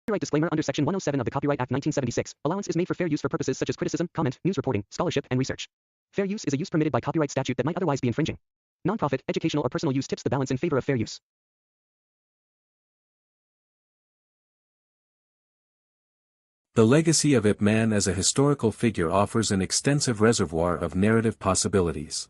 Copyright disclaimer under Section 107 of the Copyright Act 1976. Allowance is made for fair use for purposes such as criticism, comment, news reporting, scholarship, and research. Fair use is a use permitted by copyright statute that might otherwise be infringing. Nonprofit, educational, or personal use tips the balance in favor of fair use. The legacy of Ip Man as a historical figure offers an extensive reservoir of narrative possibilities.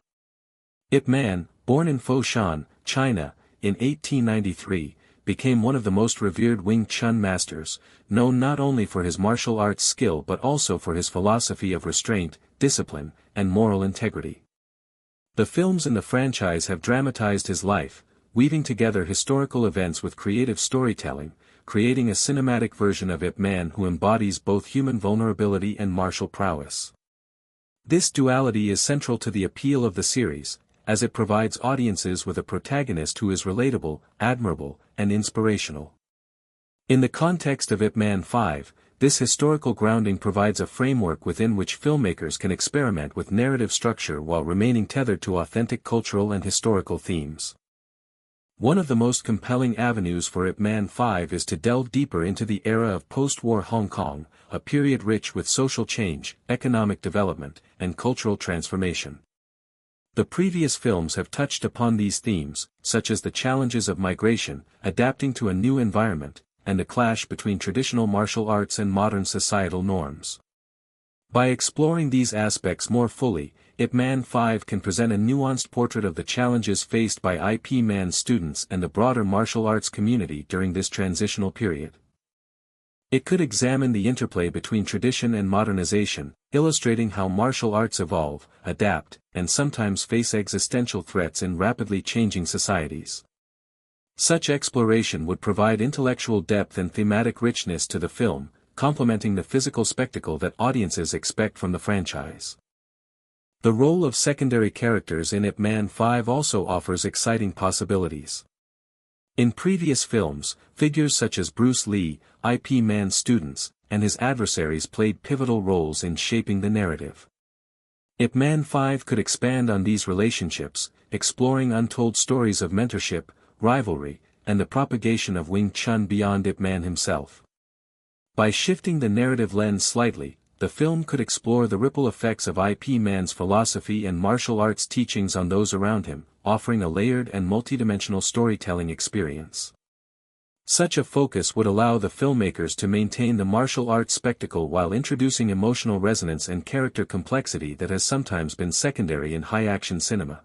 Ip Man, born in Foshan, China, in 1893, became one of the most revered Wing Chun masters, known not only for his martial arts skill but also for his philosophy of restraint, discipline, and moral integrity. The films in the franchise have dramatized his life, weaving together historical events with creative storytelling, creating a cinematic version of Ip Man who embodies both human vulnerability and martial prowess. This duality is central to the appeal of the series, as it provides audiences with a protagonist who is relatable, admirable, and inspirational. In the context of Ip Man 5, this historical grounding provides a framework within which filmmakers can experiment with narrative structure while remaining tethered to authentic cultural and historical themes. One of the most compelling avenues for Ip Man 5 is to delve deeper into the era of post-war Hong Kong, a period rich with social change, economic development, and cultural transformation. The previous films have touched upon these themes, such as the challenges of migration, adapting to a new environment, and the clash between traditional martial arts and modern societal norms. By exploring these aspects more fully, Ip Man 5 can present a nuanced portrait of the challenges faced by Ip Man students and the broader martial arts community during this transitional period. It could examine the interplay between tradition and modernization, illustrating how martial arts evolve, adapt, and sometimes face existential threats in rapidly changing societies. Such exploration would provide intellectual depth and thematic richness to the film, complementing the physical spectacle that audiences expect from the franchise. The role of secondary characters in Ip Man 5 also offers exciting possibilities. In previous films, figures such as Bruce Lee, Ip Man's students, and his adversaries played pivotal roles in shaping the narrative. Ip Man 5 could expand on these relationships, exploring untold stories of mentorship, rivalry, and the propagation of Wing Chun beyond Ip Man himself. By shifting the narrative lens slightly, the film could explore the ripple effects of Ip Man's philosophy and martial arts teachings on those around him, offering a layered and multidimensional storytelling experience. Such a focus would allow the filmmakers to maintain the martial arts spectacle while introducing emotional resonance and character complexity that has sometimes been secondary in high-action cinema.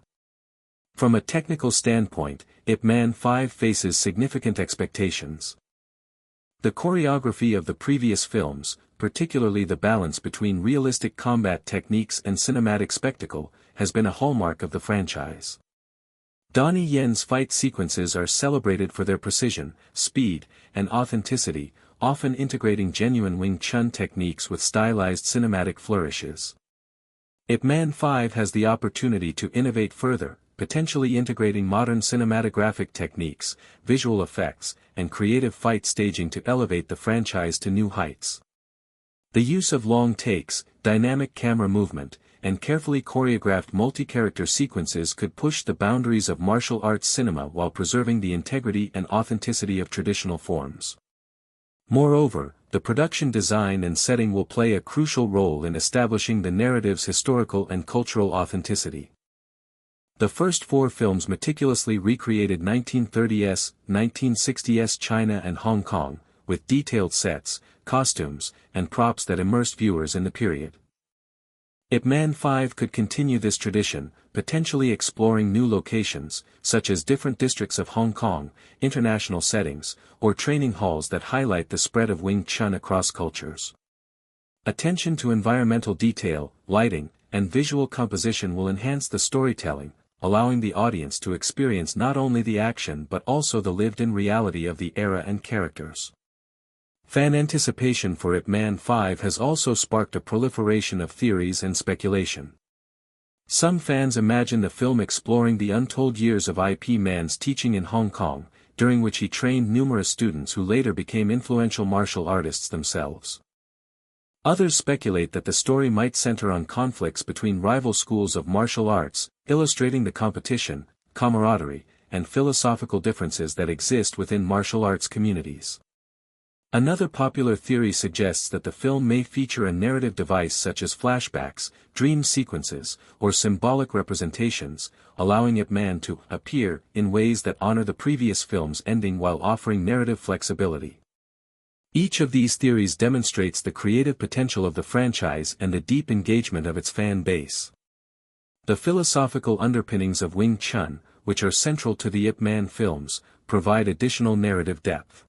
From a technical standpoint, Ip Man 5 faces significant expectations. The choreography of the previous films, particularly the balance between realistic combat techniques and cinematic spectacle, has been a hallmark of the franchise. Donnie Yen's fight sequences are celebrated for their precision, speed, and authenticity, often integrating genuine Wing Chun techniques with stylized cinematic flourishes. Ip Man 5 has the opportunity to innovate further, potentially integrating modern cinematographic techniques, visual effects, and creative fight staging to elevate the franchise to new heights. The use of long takes, dynamic camera movement, and carefully choreographed multi-character sequences could push the boundaries of martial arts cinema while preserving the integrity and authenticity of traditional forms. Moreover, the production design and setting will play a crucial role in establishing the narrative's historical and cultural authenticity. The first four films meticulously recreated 1930s, 1960s China and Hong Kong, with detailed sets, costumes, and props that immersed viewers in the period. Ip Man 5 could continue this tradition, potentially exploring new locations, such as different districts of Hong Kong, international settings, or training halls that highlight the spread of Wing Chun across cultures. Attention to environmental detail, lighting, and visual composition will enhance the storytelling, allowing the audience to experience not only the action but also the lived-in reality of the era and characters. Fan anticipation for Ip Man 5 has also sparked a proliferation of theories and speculation. Some fans imagine the film exploring the untold years of Ip Man's teaching in Hong Kong, during which he trained numerous students who later became influential martial artists themselves. Others speculate that the story might center on conflicts between rival schools of martial arts, illustrating the competition, camaraderie, and philosophical differences that exist within martial arts communities. Another popular theory suggests that the film may feature a narrative device such as flashbacks, dream sequences, or symbolic representations, allowing Ip Man to appear in ways that honor the previous film's ending while offering narrative flexibility. Each of these theories demonstrates the creative potential of the franchise and the deep engagement of its fan base. The philosophical underpinnings of Wing Chun, which are central to the Ip Man films, provide additional narrative depth.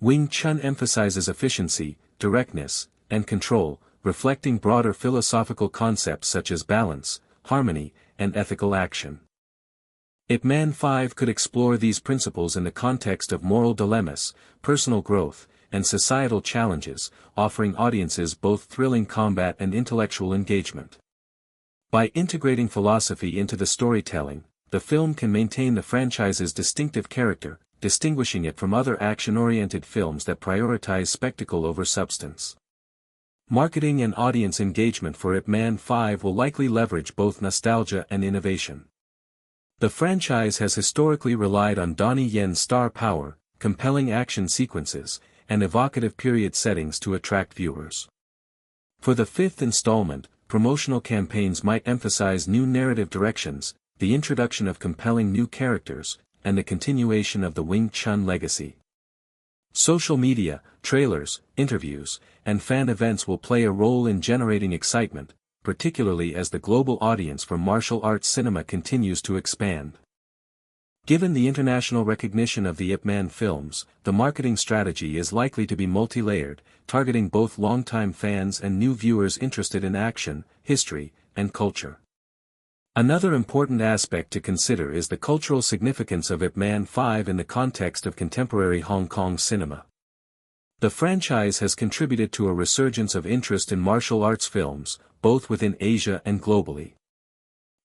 Wing Chun emphasizes efficiency, directness, and control, reflecting broader philosophical concepts such as balance, harmony, and ethical action. Ip Man 5 could explore these principles in the context of moral dilemmas, personal growth, and societal challenges, offering audiences both thrilling combat and intellectual engagement. By integrating philosophy into the storytelling, the film can maintain the franchise's distinctive character, distinguishing it from other action-oriented films that prioritize spectacle over substance. Marketing and audience engagement for Ip Man 5 will likely leverage both nostalgia and innovation. The franchise has historically relied on Donnie Yen's star power, compelling action sequences, and evocative period settings to attract viewers. For the fifth installment, promotional campaigns might emphasize new narrative directions, the introduction of compelling new characters, and the continuation of the Wing Chun legacy. Social media, trailers, interviews, and fan events will play a role in generating excitement, particularly as the global audience for martial arts cinema continues to expand. Given the international recognition of the Ip Man films, the marketing strategy is likely to be multi-layered, targeting both longtime fans and new viewers interested in action, history, and culture. Another important aspect to consider is the cultural significance of Ip Man 5 in the context of contemporary Hong Kong cinema. The franchise has contributed to a resurgence of interest in martial arts films, both within Asia and globally.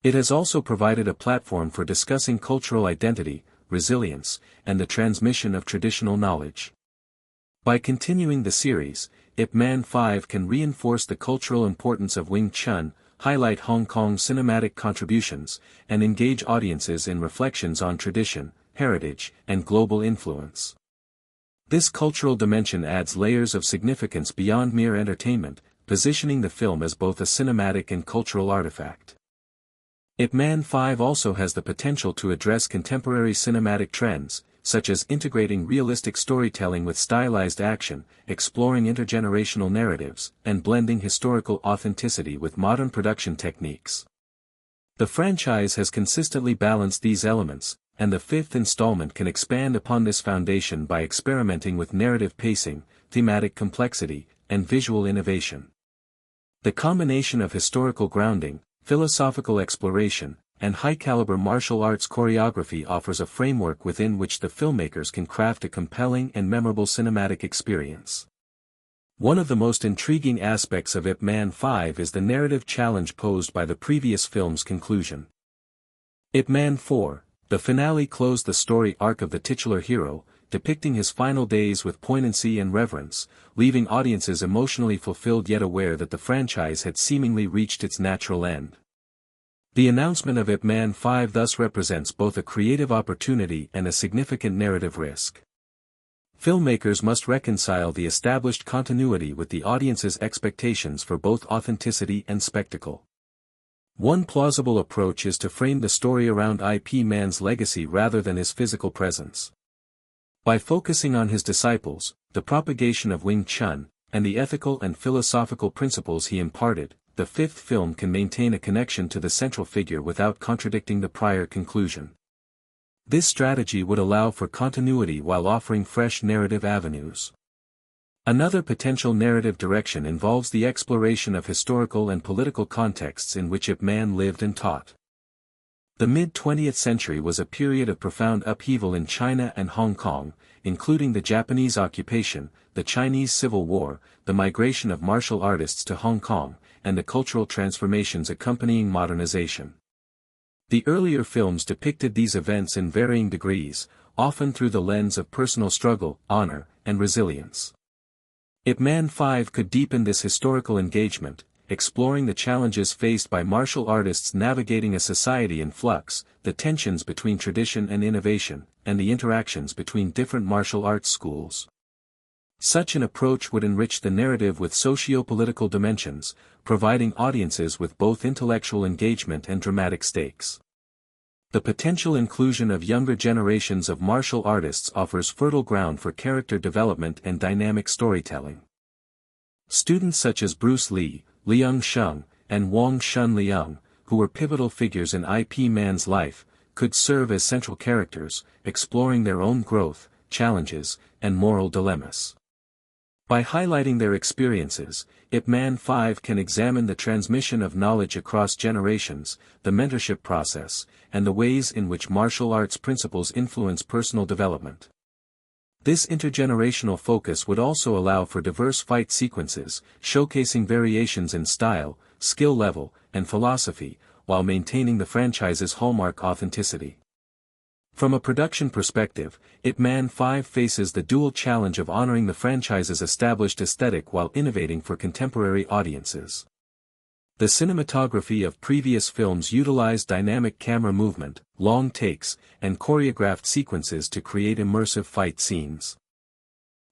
It has also provided a platform for discussing cultural identity, resilience, and the transmission of traditional knowledge. By continuing the series, Ip Man 5 can reinforce the cultural importance of Wing Chun, highlight Hong Kong's cinematic contributions, and engage audiences in reflections on tradition, heritage, and global influence. This cultural dimension adds layers of significance beyond mere entertainment, positioning the film as both a cinematic and cultural artifact. Ip Man 5 also has the potential to address contemporary cinematic trends, such as integrating realistic storytelling with stylized action, exploring intergenerational narratives, and blending historical authenticity with modern production techniques. The franchise has consistently balanced these elements, and the fifth installment can expand upon this foundation by experimenting with narrative pacing, thematic complexity, and visual innovation. The combination of historical grounding, philosophical exploration, and high-caliber martial arts choreography offers a framework within which the filmmakers can craft a compelling and memorable cinematic experience. One of the most intriguing aspects of Ip Man 5 is the narrative challenge posed by the previous film's conclusion. Ip Man 4, the finale closed the story arc of the titular hero, depicting his final days with poignancy and reverence, leaving audiences emotionally fulfilled yet aware that the franchise had seemingly reached its natural end. The announcement of Ip Man 5 thus represents both a creative opportunity and a significant narrative risk. Filmmakers must reconcile the established continuity with the audience's expectations for both authenticity and spectacle. One plausible approach is to frame the story around Ip Man's legacy rather than his physical presence. By focusing on his disciples, the propagation of Wing Chun, and the ethical and philosophical principles he imparted, the fifth film can maintain a connection to the central figure without contradicting the prior conclusion. This strategy would allow for continuity while offering fresh narrative avenues. Another potential narrative direction involves the exploration of historical and political contexts in which Ip Man lived and taught. The mid-20th century was a period of profound upheaval in China and Hong Kong, including the Japanese occupation, the Chinese Civil War, the migration of martial artists to Hong Kong, and the cultural transformations accompanying modernization. The earlier films depicted these events in varying degrees, often through the lens of personal struggle, honor, and resilience. Ip Man 5 could deepen this historical engagement, exploring the challenges faced by martial artists navigating a society in flux, the tensions between tradition and innovation, and the interactions between different martial arts schools. Such an approach would enrich the narrative with socio-political dimensions, providing audiences with both intellectual engagement and dramatic stakes. The potential inclusion of younger generations of martial artists offers fertile ground for character development and dynamic storytelling. Students such as Bruce Lee, Leung Sheng, and Wang Shunliang, who were pivotal figures in Ip Man's life, could serve as central characters, exploring their own growth, challenges, and moral dilemmas. By highlighting their experiences, Ip Man 5 can examine the transmission of knowledge across generations, the mentorship process, and the ways in which martial arts principles influence personal development. This intergenerational focus would also allow for diverse fight sequences, showcasing variations in style, skill level, and philosophy, while maintaining the franchise's hallmark authenticity. From a production perspective, Ip Man 5 faces the dual challenge of honoring the franchise's established aesthetic while innovating for contemporary audiences. The cinematography of previous films utilized dynamic camera movement, long takes, and choreographed sequences to create immersive fight scenes.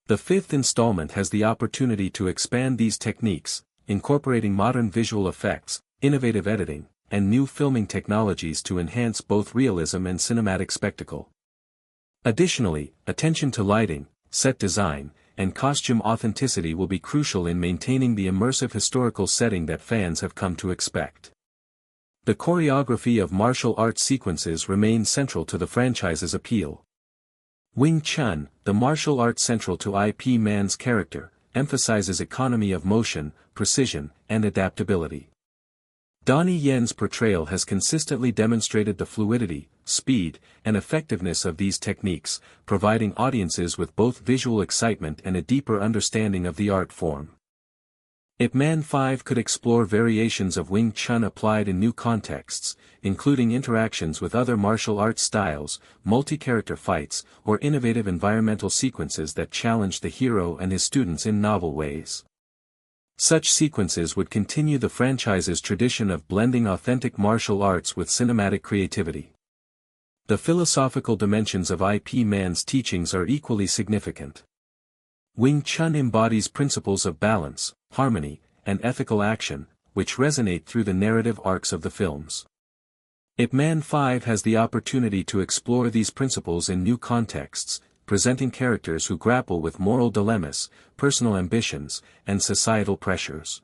The fifth installment has the opportunity to expand these techniques, incorporating modern visual effects, innovative editing, and new filming technologies to enhance both realism and cinematic spectacle. Additionally, attention to lighting, set design, and costume authenticity will be crucial in maintaining the immersive historical setting that fans have come to expect. The choreography of martial arts sequences remains central to the franchise's appeal. Wing Chun, the martial art central to Ip Man's character, emphasizes economy of motion, precision, and adaptability. Donnie Yen's portrayal has consistently demonstrated the fluidity, speed, and effectiveness of these techniques, providing audiences with both visual excitement and a deeper understanding of the art form. Ip Man 5 could explore variations of Wing Chun applied in new contexts, including interactions with other martial arts styles, multi-character fights, or innovative environmental sequences that challenge the hero and his students in novel ways. Such sequences would continue the franchise's tradition of blending authentic martial arts with cinematic creativity. The philosophical dimensions of Ip Man's teachings are equally significant. Wing Chun embodies principles of balance, harmony, and ethical action, which resonate through the narrative arcs of the films. Ip Man 5 has the opportunity to explore these principles in new contexts, presenting characters who grapple with moral dilemmas, personal ambitions, and societal pressures.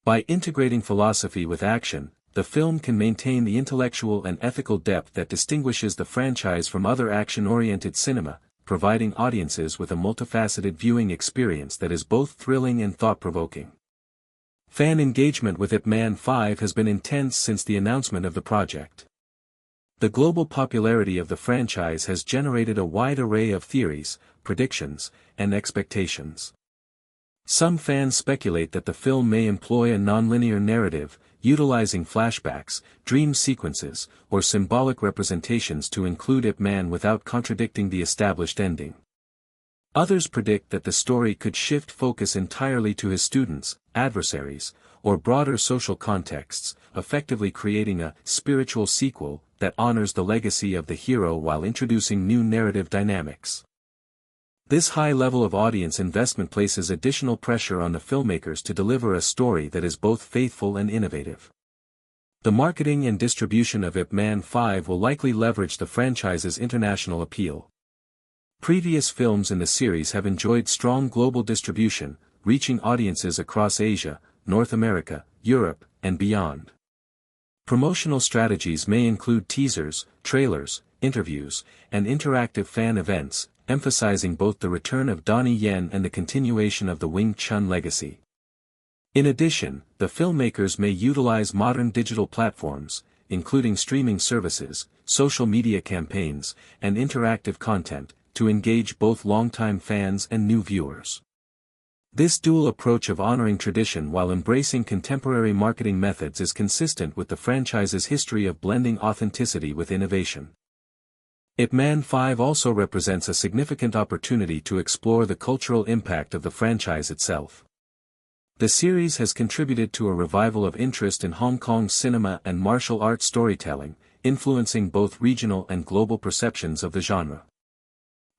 By integrating philosophy with action, the film can maintain the intellectual and ethical depth that distinguishes the franchise from other action-oriented cinema, providing audiences with a multifaceted viewing experience that is both thrilling and thought-provoking. Fan engagement with Ip Man 5 has been intense since the announcement of the project. The global popularity of the franchise has generated a wide array of theories, predictions, and expectations. Some fans speculate that the film may employ a nonlinear narrative, utilizing flashbacks, dream sequences, or symbolic representations to include Ip Man without contradicting the established ending. Others predict that the story could shift focus entirely to his students, adversaries, or broader social contexts, effectively creating a spiritual sequel that honors the legacy of the hero while introducing new narrative dynamics. This high level of audience investment places additional pressure on the filmmakers to deliver a story that is both faithful and innovative. The marketing and distribution of Ip Man 5 will likely leverage the franchise's international appeal. Previous films in the series have enjoyed strong global distribution, reaching audiences across Asia, North America, Europe, and beyond. Promotional strategies may include teasers, trailers, interviews, and interactive fan events, emphasizing both the return of Donnie Yen and the continuation of the Wing Chun legacy. In addition, the filmmakers may utilize modern digital platforms, including streaming services, social media campaigns, and interactive content, to engage both longtime fans and new viewers. This dual approach of honoring tradition while embracing contemporary marketing methods is consistent with the franchise's history of blending authenticity with innovation. Ip Man 5 also represents a significant opportunity to explore the cultural impact of the franchise itself. The series has contributed to a revival of interest in Hong Kong cinema and martial arts storytelling, influencing both regional and global perceptions of the genre.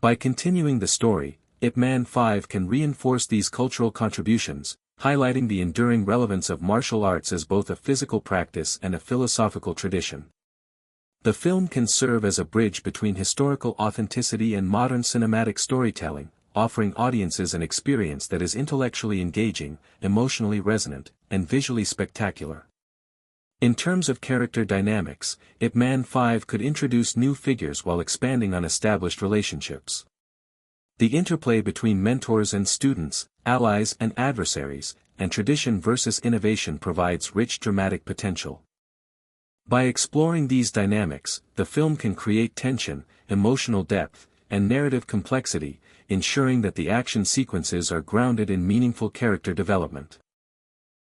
By continuing the story, Ip Man 5 can reinforce these cultural contributions, highlighting the enduring relevance of martial arts as both a physical practice and a philosophical tradition. The film can serve as a bridge between historical authenticity and modern cinematic storytelling, offering audiences an experience that is intellectually engaging, emotionally resonant, and visually spectacular. In terms of character dynamics, Ip Man 5 could introduce new figures while expanding on established relationships. The interplay between mentors and students, allies and adversaries, and tradition versus innovation provides rich dramatic potential. By exploring these dynamics, the film can create tension, emotional depth, and narrative complexity, ensuring that the action sequences are grounded in meaningful character development.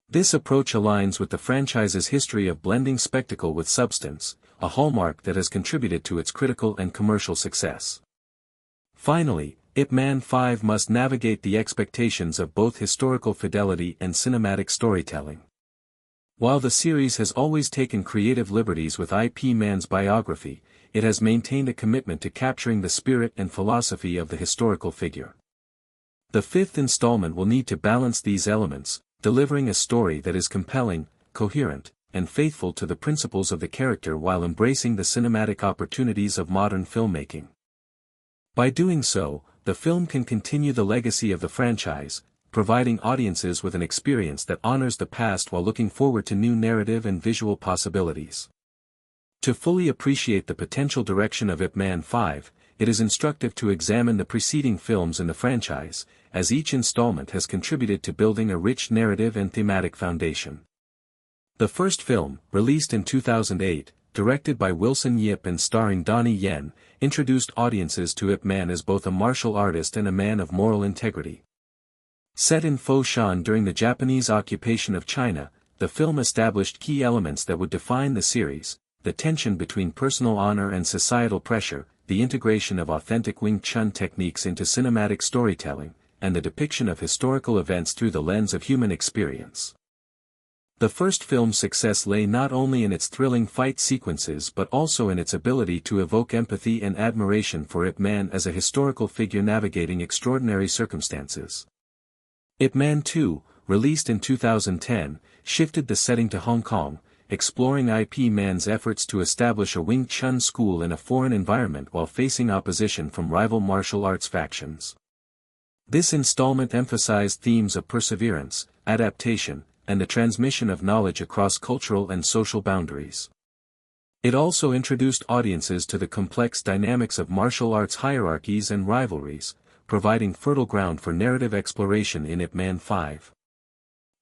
This approach aligns with the franchise's history of blending spectacle with substance, a hallmark that has contributed to its critical and commercial success. Finally, Ip Man 5 must navigate the expectations of both historical fidelity and cinematic storytelling. While the series has always taken creative liberties with Ip Man's biography, it has maintained a commitment to capturing the spirit and philosophy of the historical figure. The fifth installment will need to balance these elements, delivering a story that is compelling, coherent, and faithful to the principles of the character while embracing the cinematic opportunities of modern filmmaking. By doing so, the film can continue the legacy of the franchise, providing audiences with an experience that honors the past while looking forward to new narrative and visual possibilities. To fully appreciate the potential direction of Ip Man 5, it is instructive to examine the preceding films in the franchise, as each installment has contributed to building a rich narrative and thematic foundation. The first film, released in 2008, directed by Wilson Yip and starring Donnie Yen, introduced audiences to Ip Man as both a martial artist and a man of moral integrity. Set in Foshan during the Japanese occupation of China, the film established key elements that would define the series: the tension between personal honor and societal pressure, the integration of authentic Wing Chun techniques into cinematic storytelling, and the depiction of historical events through the lens of human experience. The first film's success lay not only in its thrilling fight sequences but also in its ability to evoke empathy and admiration for Ip Man as a historical figure navigating extraordinary circumstances. Ip Man 2, released in 2010, shifted the setting to Hong Kong, exploring Ip Man's efforts to establish a Wing Chun school in a foreign environment while facing opposition from rival martial arts factions. This installment emphasized themes of perseverance, adaptation, and the transmission of knowledge across cultural and social boundaries. It also introduced audiences to the complex dynamics of martial arts hierarchies and rivalries, providing fertile ground for narrative exploration in Ip Man 5.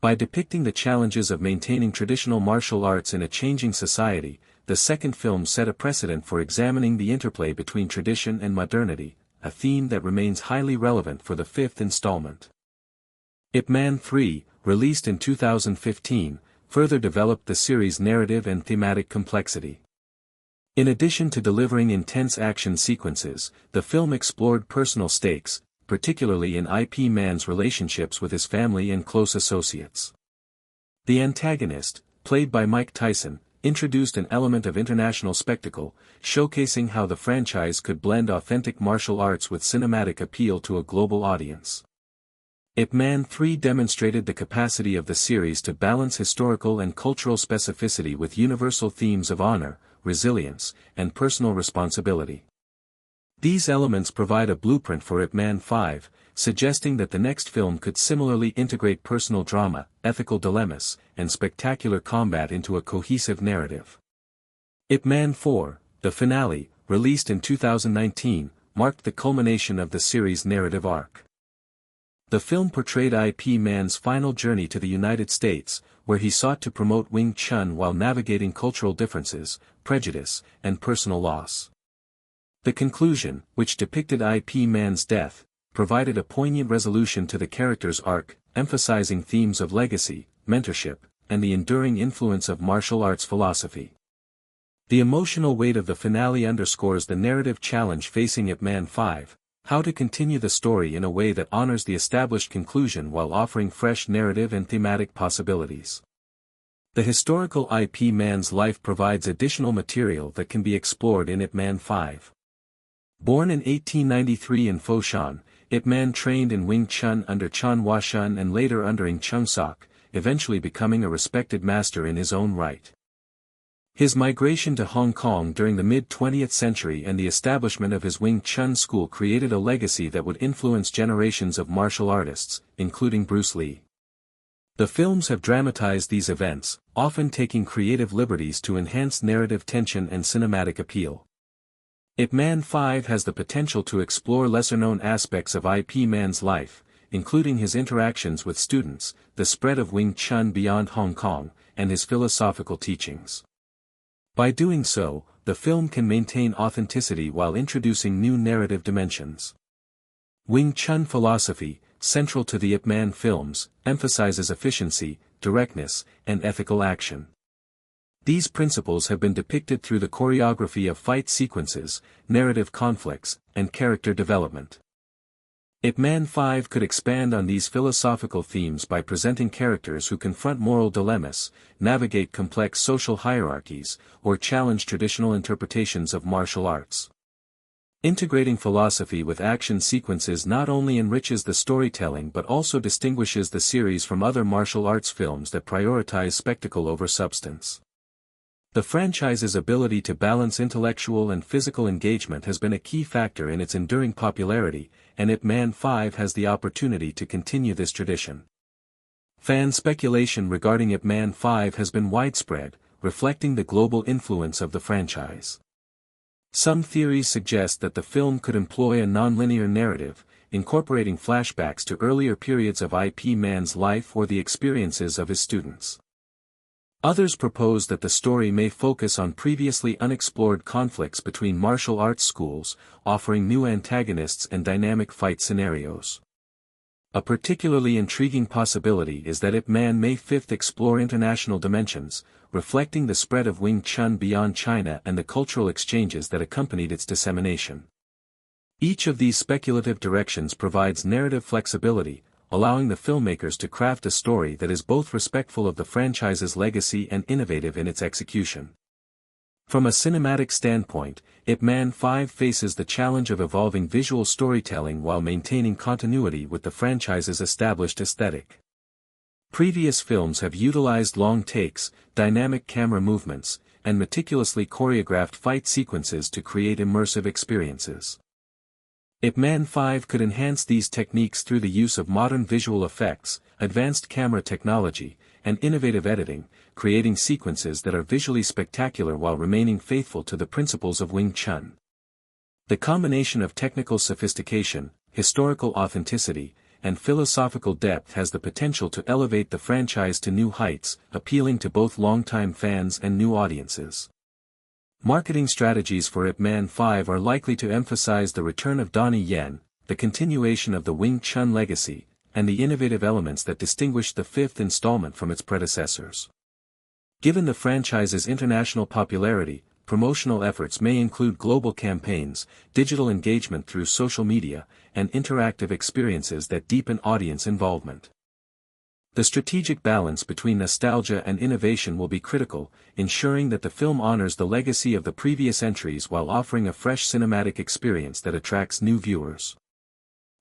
By depicting the challenges of maintaining traditional martial arts in a changing society, the second film set a precedent for examining the interplay between tradition and modernity, a theme that remains highly relevant for the fifth installment. Ip Man 3, released in 2015, further developed the series' narrative and thematic complexity. In addition to delivering intense action sequences, the film explored personal stakes, particularly in Ip Man's relationships with his family and close associates. The antagonist, played by Mike Tyson, introduced an element of international spectacle, showcasing how the franchise could blend authentic martial arts with cinematic appeal to a global audience. Ip Man 3 demonstrated the capacity of the series to balance historical and cultural specificity with universal themes of honor, resilience, and personal responsibility. These elements provide a blueprint for Ip Man 5, suggesting that the next film could similarly integrate personal drama, ethical dilemmas, and spectacular combat into a cohesive narrative. Ip Man 4, the finale, released in 2019, marked the culmination of the series' narrative arc. The film portrayed Ip Man's final journey to the United States, where he sought to promote Wing Chun while navigating cultural differences, prejudice, and personal loss. The conclusion, which depicted Ip Man's death, provided a poignant resolution to the character's arc, emphasizing themes of legacy, mentorship, and the enduring influence of martial arts philosophy. The emotional weight of the finale underscores the narrative challenge facing Ip Man 5, how to continue the story in a way that honors the established conclusion while offering fresh narrative and thematic possibilities. The historical Ip Man's life provides additional material that can be explored in Ip Man 5. Born in 1893 in Foshan, Ip Man trained in Wing Chun under Chan Huashan and later under Ng Chung Sok, eventually becoming a respected master in his own right. His migration to Hong Kong during the mid-20th century and the establishment of his Wing Chun school created a legacy that would influence generations of martial artists, including Bruce Lee. The films have dramatized these events, often taking creative liberties to enhance narrative tension and cinematic appeal. Ip Man 5 has the potential to explore lesser-known aspects of Ip Man's life, including his interactions with students, the spread of Wing Chun beyond Hong Kong, and his philosophical teachings. By doing so, the film can maintain authenticity while introducing new narrative dimensions. Wing Chun philosophy, central to the Ip Man films, emphasizes efficiency, directness, and ethical action. These principles have been depicted through the choreography of fight sequences, narrative conflicts, and character development. Ip Man 5 could expand on these philosophical themes by presenting characters who confront moral dilemmas, navigate complex social hierarchies, or challenge traditional interpretations of martial arts. Integrating philosophy with action sequences not only enriches the storytelling but also distinguishes the series from other martial arts films that prioritize spectacle over substance. The franchise's ability to balance intellectual and physical engagement has been a key factor in its enduring popularity, and Ip Man 5 has the opportunity to continue this tradition. Fan speculation regarding Ip Man 5 has been widespread, reflecting the global influence of the franchise. Some theories suggest that the film could employ a nonlinear narrative, incorporating flashbacks to earlier periods of Ip Man's life or the experiences of his students. Others propose that the story may focus on previously unexplored conflicts between martial arts schools, offering new antagonists and dynamic fight scenarios. A particularly intriguing possibility is that Ip Man may 5th explore international dimensions, reflecting the spread of Wing Chun beyond China and the cultural exchanges that accompanied its dissemination. Each of these speculative directions provides narrative flexibility, allowing the filmmakers to craft a story that is both respectful of the franchise's legacy and innovative in its execution. From a cinematic standpoint, Ip Man 5 faces the challenge of evolving visual storytelling while maintaining continuity with the franchise's established aesthetic. Previous films have utilized long takes, dynamic camera movements, and meticulously choreographed fight sequences to create immersive experiences. Ip Man 5 could enhance these techniques through the use of modern visual effects, advanced camera technology, and innovative editing, creating sequences that are visually spectacular while remaining faithful to the principles of Wing Chun. The combination of technical sophistication, historical authenticity, and philosophical depth has the potential to elevate the franchise to new heights, appealing to both longtime fans and new audiences. Marketing strategies for Ip Man 5 are likely to emphasize the return of Donnie Yen, the continuation of the Wing Chun legacy, and the innovative elements that distinguish the 5th installment from its predecessors. Given the franchise's international popularity, promotional efforts may include global campaigns, digital engagement through social media, and interactive experiences that deepen audience involvement. The strategic balance between nostalgia and innovation will be critical, ensuring that the film honors the legacy of the previous entries while offering a fresh cinematic experience that attracts new viewers.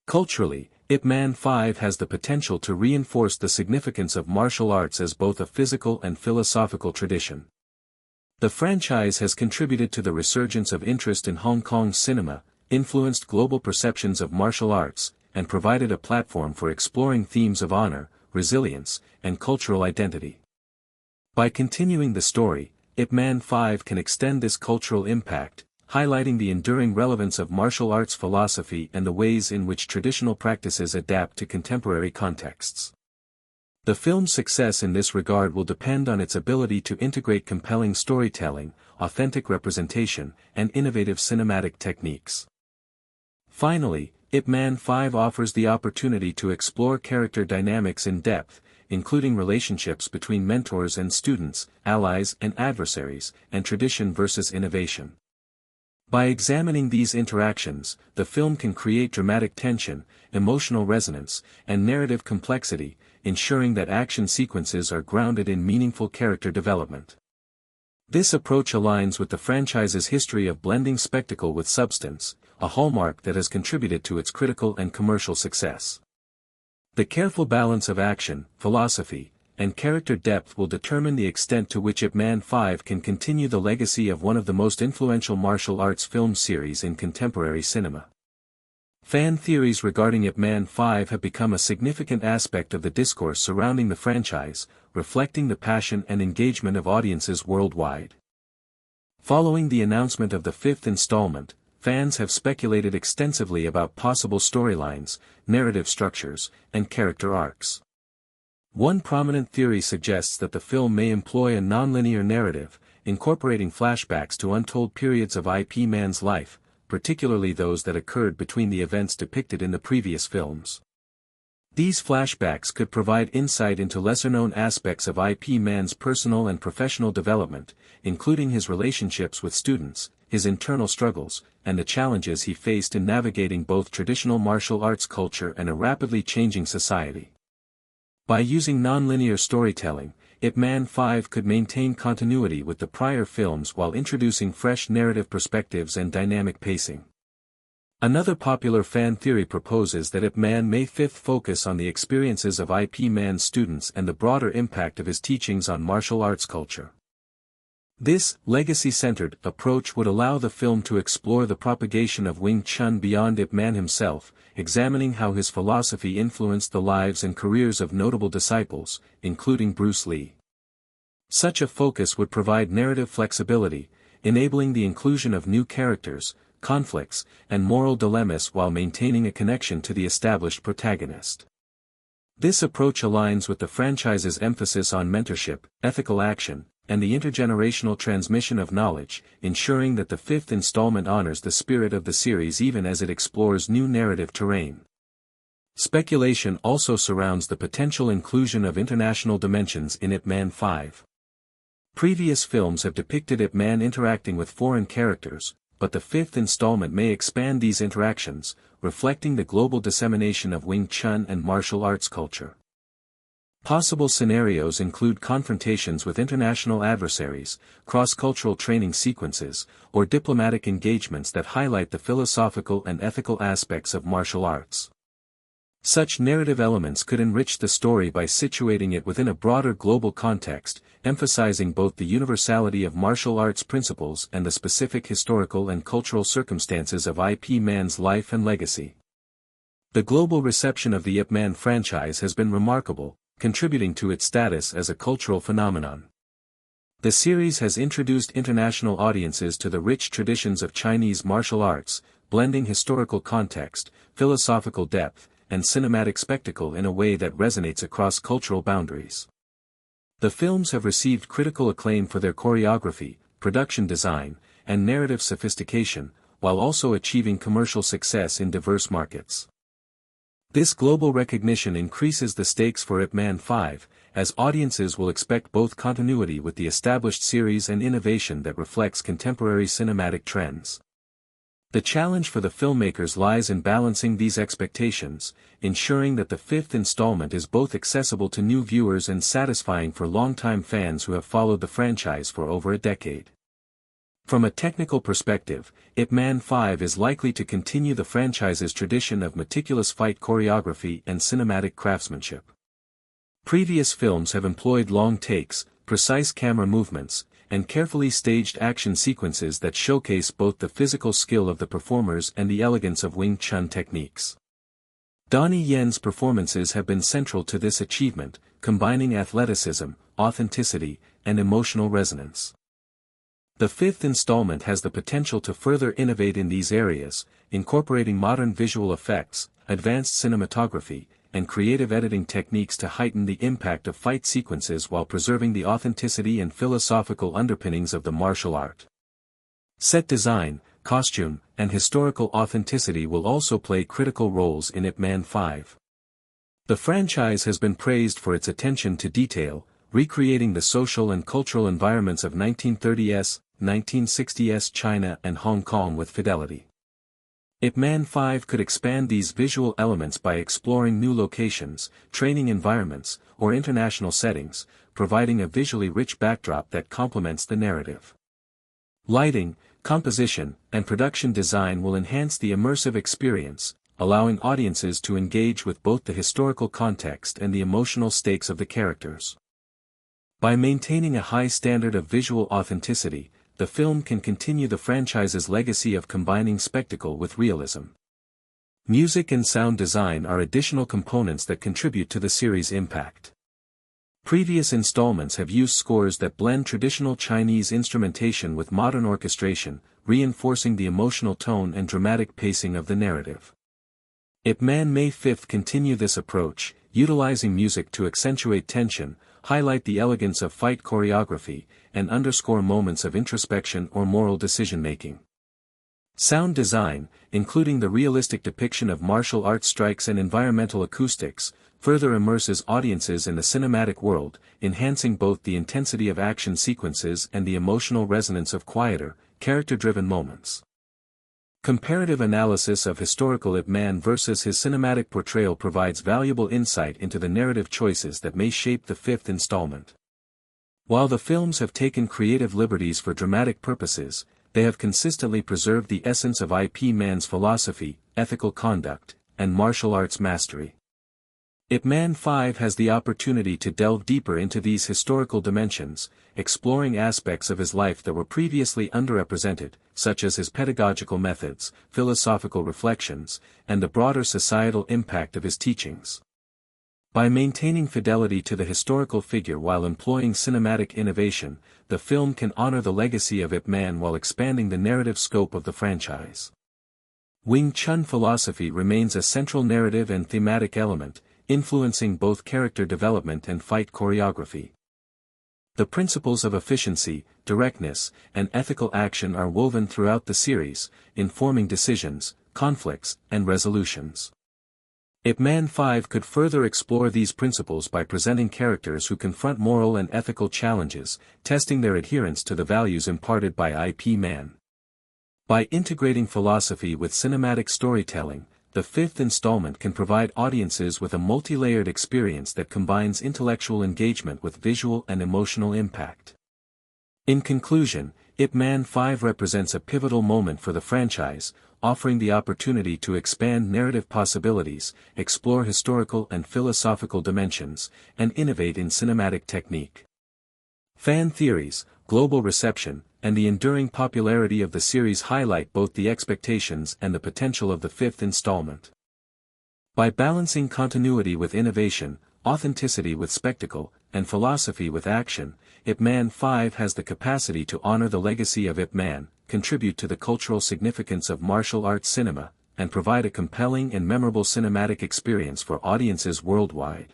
Culturally, Ip Man 5 has the potential to reinforce the significance of martial arts as both a physical and philosophical tradition. The franchise has contributed to the resurgence of interest in Hong Kong cinema, influenced global perceptions of martial arts, and provided a platform for exploring themes of honor, resilience, and cultural identity. By continuing the story, Ip Man 5 can extend this cultural impact, highlighting the enduring relevance of martial arts philosophy and the ways in which traditional practices adapt to contemporary contexts. The film's success in this regard will depend on its ability to integrate compelling storytelling, authentic representation, and innovative cinematic techniques. Finally, Ip Man 5 offers the opportunity to explore character dynamics in depth, including relationships between mentors and students, allies and adversaries, and tradition versus innovation. By examining these interactions, the film can create dramatic tension, emotional resonance, and narrative complexity, ensuring that action sequences are grounded in meaningful character development. This approach aligns with the franchise's history of blending spectacle with substance, a hallmark that has contributed to its critical and commercial success. The careful balance of action, philosophy, and character depth will determine the extent to which Ip Man 5 can continue the legacy of one of the most influential martial arts film series in contemporary cinema. Fan theories regarding Ip Man 5 have become a significant aspect of the discourse surrounding the franchise, reflecting the passion and engagement of audiences worldwide. Following the announcement of the fifth installment, fans have speculated extensively about possible storylines, narrative structures, and character arcs. One prominent theory suggests that the film may employ a nonlinear narrative, incorporating flashbacks to untold periods of Ip Man's life, particularly those that occurred between the events depicted in the previous films. These flashbacks could provide insight into lesser-known aspects of Ip Man's personal and professional development, including his relationships with students, his internal struggles, and the challenges he faced in navigating both traditional martial arts culture and a rapidly changing society. By using non-linear storytelling, Ip Man 5 could maintain continuity with the prior films while introducing fresh narrative perspectives and dynamic pacing. Another popular fan theory proposes that Ip Man may 5 focus on the experiences of Ip Man's students and the broader impact of his teachings on martial arts culture. This legacy-centered approach would allow the film to explore the propagation of Wing Chun beyond Ip Man himself, examining how his philosophy influenced the lives and careers of notable disciples, including Bruce Lee. Such a focus would provide narrative flexibility, enabling the inclusion of new characters, conflicts, and moral dilemmas while maintaining a connection to the established protagonist. This approach aligns with the franchise's emphasis on mentorship, ethical action, and the intergenerational transmission of knowledge, ensuring that the fifth installment honors the spirit of the series even as it explores new narrative terrain. Speculation also surrounds the potential inclusion of international dimensions in Ip Man 5. Previous films have depicted Ip Man interacting with foreign characters, but the fifth installment may expand these interactions, reflecting the global dissemination of Wing Chun and martial arts culture. Possible scenarios include confrontations with international adversaries, cross-cultural training sequences, or diplomatic engagements that highlight the philosophical and ethical aspects of martial arts. Such narrative elements could enrich the story by situating it within a broader global context, emphasizing both the universality of martial arts principles and the specific historical and cultural circumstances of Ip Man's life and legacy. The global reception of the Ip Man franchise has been remarkable, contributing to its status as a cultural phenomenon. The series has introduced international audiences to the rich traditions of Chinese martial arts, blending historical context, philosophical depth, and cinematic spectacle in a way that resonates across cultural boundaries. The films have received critical acclaim for their choreography, production design, and narrative sophistication, while also achieving commercial success in diverse markets. This global recognition increases the stakes for Ip Man 5, as audiences will expect both continuity with the established series and innovation that reflects contemporary cinematic trends. The challenge for the filmmakers lies in balancing these expectations, ensuring that the fifth installment is both accessible to new viewers and satisfying for longtime fans who have followed the franchise for over a decade. From a technical perspective, Ip Man 5 is likely to continue the franchise's tradition of meticulous fight choreography and cinematic craftsmanship. Previous films have employed long takes, precise camera movements, and carefully staged action sequences that showcase both the physical skill of the performers and the elegance of Wing Chun techniques. Donnie Yen's performances have been central to this achievement, combining athleticism, authenticity, and emotional resonance. The fifth installment has the potential to further innovate in these areas, incorporating modern visual effects, advanced cinematography, and creative editing techniques to heighten the impact of fight sequences while preserving the authenticity and philosophical underpinnings of the martial art. Set design, costume, and historical authenticity will also play critical roles in Ip Man 5. The franchise has been praised for its attention to detail, recreating the social and cultural environments of 1930s, 1960s China and Hong Kong with fidelity. Ip Man 5 could expand these visual elements by exploring new locations, training environments, or international settings, providing a visually rich backdrop that complements the narrative. Lighting, composition, and production design will enhance the immersive experience, allowing audiences to engage with both the historical context and the emotional stakes of the characters. By maintaining a high standard of visual authenticity, the film can continue the franchise's legacy of combining spectacle with realism. Music and sound design are additional components that contribute to the series' impact. Previous installments have used scores that blend traditional Chinese instrumentation with modern orchestration, reinforcing the emotional tone and dramatic pacing of the narrative. Ip Man May 5th continue this approach, utilizing music to accentuate tension, highlight the elegance of fight choreography, and underscore moments of introspection or moral decision-making. Sound design, including the realistic depiction of martial arts strikes and environmental acoustics, further immerses audiences in the cinematic world, enhancing both the intensity of action sequences and the emotional resonance of quieter, character-driven moments. Comparative analysis of historical Ip Man versus his cinematic portrayal provides valuable insight into the narrative choices that may shape the fifth installment. While the films have taken creative liberties for dramatic purposes, they have consistently preserved the essence of Ip Man's philosophy, ethical conduct, and martial arts mastery. Ip Man 5 has the opportunity to delve deeper into these historical dimensions, exploring aspects of his life that were previously underrepresented, such as his pedagogical methods, philosophical reflections, and the broader societal impact of his teachings. By maintaining fidelity to the historical figure while employing cinematic innovation, the film can honor the legacy of Ip Man while expanding the narrative scope of the franchise. Wing Chun philosophy remains a central narrative and thematic element, influencing both character development and fight choreography. The principles of efficiency, directness, and ethical action are woven throughout the series, informing decisions, conflicts, and resolutions. Ip Man 5 could further explore these principles by presenting characters who confront moral and ethical challenges, testing their adherence to the values imparted by Ip Man. By integrating philosophy with cinematic storytelling, the fifth installment can provide audiences with a multi-layered experience that combines intellectual engagement with visual and emotional impact. In conclusion, Ip Man 5 represents a pivotal moment for the franchise, offering the opportunity to expand narrative possibilities, explore historical and philosophical dimensions, and innovate in cinematic technique. Fan theories, global reception, and the enduring popularity of the series highlight both the expectations and the potential of the fifth installment. By balancing continuity with innovation, authenticity with spectacle, and philosophy with action, Ip Man 5 has the capacity to honor the legacy of Ip Man, contribute to the cultural significance of martial arts cinema, and provide a compelling and memorable cinematic experience for audiences worldwide.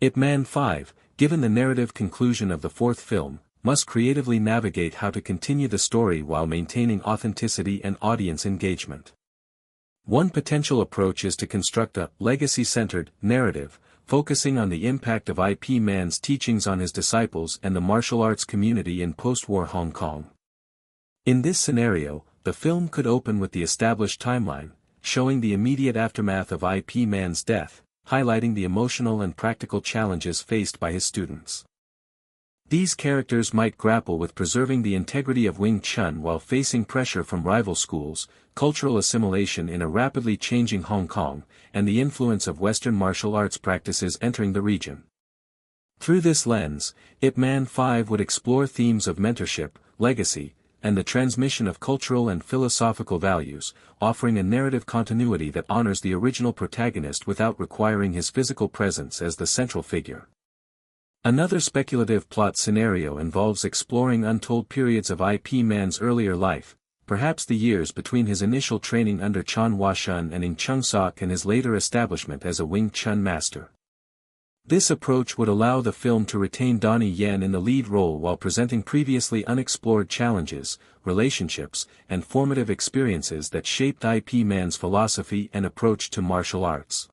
Ip Man 5, given the narrative conclusion of the fourth film, must creatively navigate how to continue the story while maintaining authenticity and audience engagement. One potential approach is to construct a legacy-centered narrative, focusing on the impact of Ip Man's teachings on his disciples and the martial arts community in post-war Hong Kong. In this scenario, the film could open with the established timeline, showing the immediate aftermath of Ip Man's death, highlighting the emotional and practical challenges faced by his students. These characters might grapple with preserving the integrity of Wing Chun while facing pressure from rival schools, cultural assimilation in a rapidly changing Hong Kong, and the influence of Western martial arts practices entering the region. Through this lens, Ip Man 5 would explore themes of mentorship, legacy, and the transmission of cultural and philosophical values, offering a narrative continuity that honors the original protagonist without requiring his physical presence as the central figure. Another speculative plot scenario involves exploring untold periods of Ip Man's earlier life, perhaps the years between his initial training under Chan Hua-shun and Ng Chung-sok and his later establishment as a Wing Chun master. This approach would allow the film to retain Donnie Yen in the lead role while presenting previously unexplored challenges, relationships, and formative experiences that shaped Ip Man's philosophy and approach to martial arts.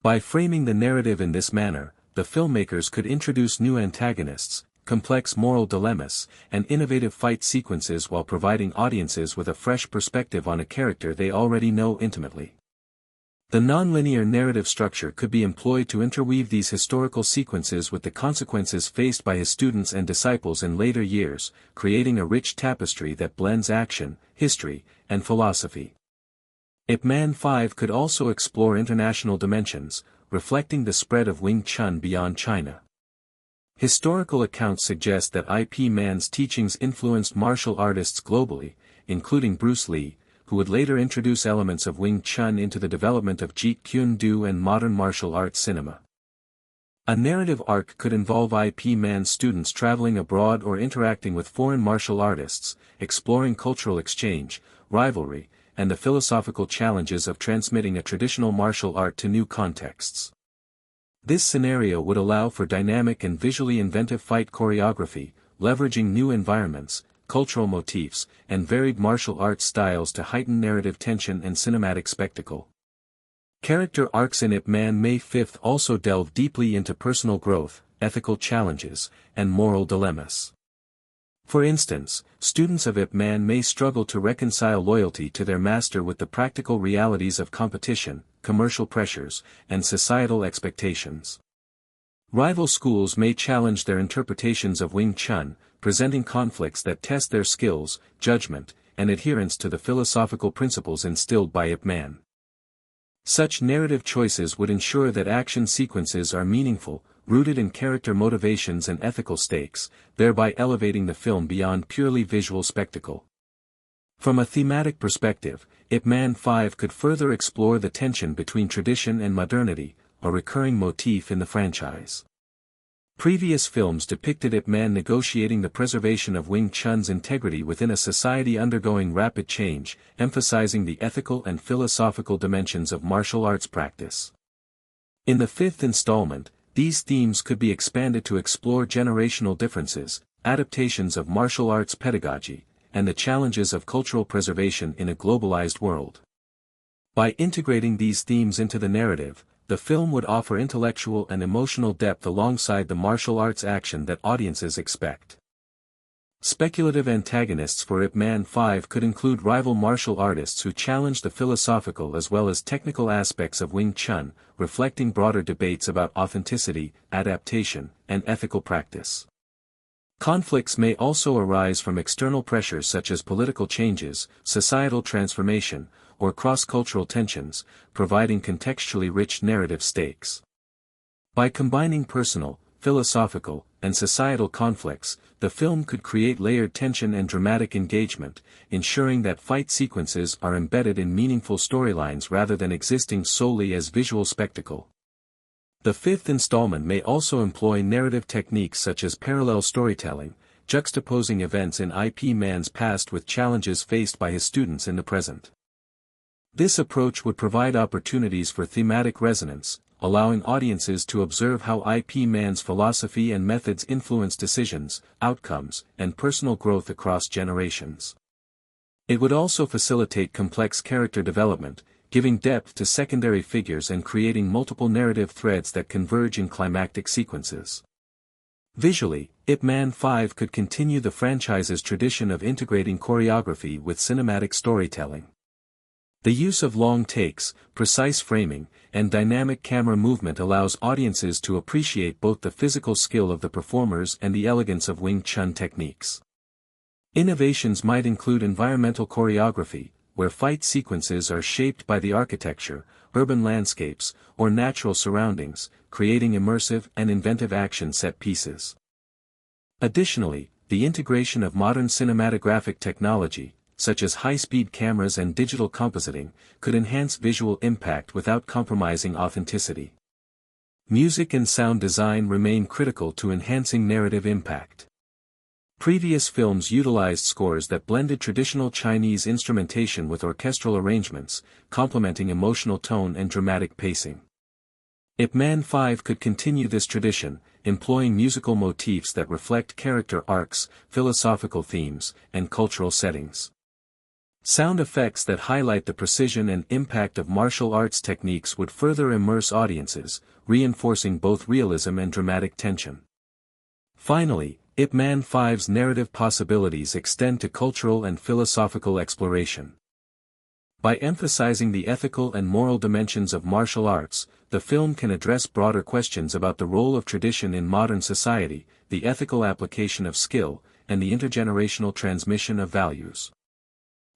By framing the narrative in this manner, the filmmakers could introduce new antagonists, complex moral dilemmas, and innovative fight sequences while providing audiences with a fresh perspective on a character they already know intimately. The nonlinear narrative structure could be employed to interweave these historical sequences with the consequences faced by his students and disciples in later years, creating a rich tapestry that blends action, history, and philosophy. Ip Man 5 could also explore international dimensions, reflecting the spread of Wing Chun beyond China. Historical accounts suggest that Ip Man's teachings influenced martial artists globally, including Bruce Lee, who would later introduce elements of Wing Chun into the development of Jeet Kune Do and modern martial arts cinema. A narrative arc could involve Ip Man's students traveling abroad or interacting with foreign martial artists, exploring cultural exchange, rivalry, and the philosophical challenges of transmitting a traditional martial art to new contexts. This scenario would allow for dynamic and visually inventive fight choreography, leveraging new environments, cultural motifs, and varied martial arts styles to heighten narrative tension and cinematic spectacle. Character arcs in Ip Man May 5 also delve deeply into personal growth, ethical challenges, and moral dilemmas. For instance, students of Ip Man may struggle to reconcile loyalty to their master with the practical realities of competition, commercial pressures, and societal expectations. Rival schools may challenge their interpretations of Wing Chun, presenting conflicts that test their skills, judgment, and adherence to the philosophical principles instilled by Ip Man. Such narrative choices would ensure that action sequences are meaningful, rooted in character motivations and ethical stakes, thereby elevating the film beyond purely visual spectacle. From a thematic perspective, Ip Man 5 could further explore the tension between tradition and modernity, a recurring motif in the franchise. Previous films depicted Ip Man negotiating the preservation of Wing Chun's integrity within a society undergoing rapid change, emphasizing the ethical and philosophical dimensions of martial arts practice. In the fifth installment, these themes could be expanded to explore generational differences, adaptations of martial arts pedagogy, and the challenges of cultural preservation in a globalized world. By integrating these themes into the narrative, the film would offer intellectual and emotional depth alongside the martial arts action that audiences expect. Speculative antagonists for Ip Man 5 could include rival martial artists who challenge the philosophical as well as technical aspects of Wing Chun, reflecting broader debates about authenticity, adaptation, and ethical practice. Conflicts may also arise from external pressures such as political changes, societal transformation, or cross-cultural tensions, providing contextually rich narrative stakes. By combining personal, philosophical, and societal conflicts, the film could create layered tension and dramatic engagement, ensuring that fight sequences are embedded in meaningful storylines rather than existing solely as visual spectacle. The fifth installment may also employ narrative techniques such as parallel storytelling, juxtaposing events in Ip Man's past with challenges faced by his students in the present. This approach would provide opportunities for thematic resonance, allowing audiences to observe how Ip Man's philosophy and methods influence decisions, outcomes, and personal growth across generations. It would also facilitate complex character development, giving depth to secondary figures and creating multiple narrative threads that converge in climactic sequences. Visually, Ip Man 5 could continue the franchise's tradition of integrating choreography with cinematic storytelling. The use of long takes, precise framing, and dynamic camera movement allows audiences to appreciate both the physical skill of the performers and the elegance of Wing Chun techniques. Innovations might include environmental choreography, where fight sequences are shaped by the architecture, urban landscapes, or natural surroundings, creating immersive and inventive action set pieces. Additionally, the integration of modern cinematographic technology, such as high-speed cameras and digital compositing, could enhance visual impact without compromising authenticity. Music and sound design remain critical to enhancing narrative impact. Previous films utilized scores that blended traditional Chinese instrumentation with orchestral arrangements, complementing emotional tone and dramatic pacing. Ip Man 5 could continue this tradition, employing musical motifs that reflect character arcs, philosophical themes, and cultural settings. Sound effects that highlight the precision and impact of martial arts techniques would further immerse audiences, reinforcing both realism and dramatic tension. Finally, Ip Man 5's narrative possibilities extend to cultural and philosophical exploration. By emphasizing the ethical and moral dimensions of martial arts, the film can address broader questions about the role of tradition in modern society, the ethical application of skill, and the intergenerational transmission of values.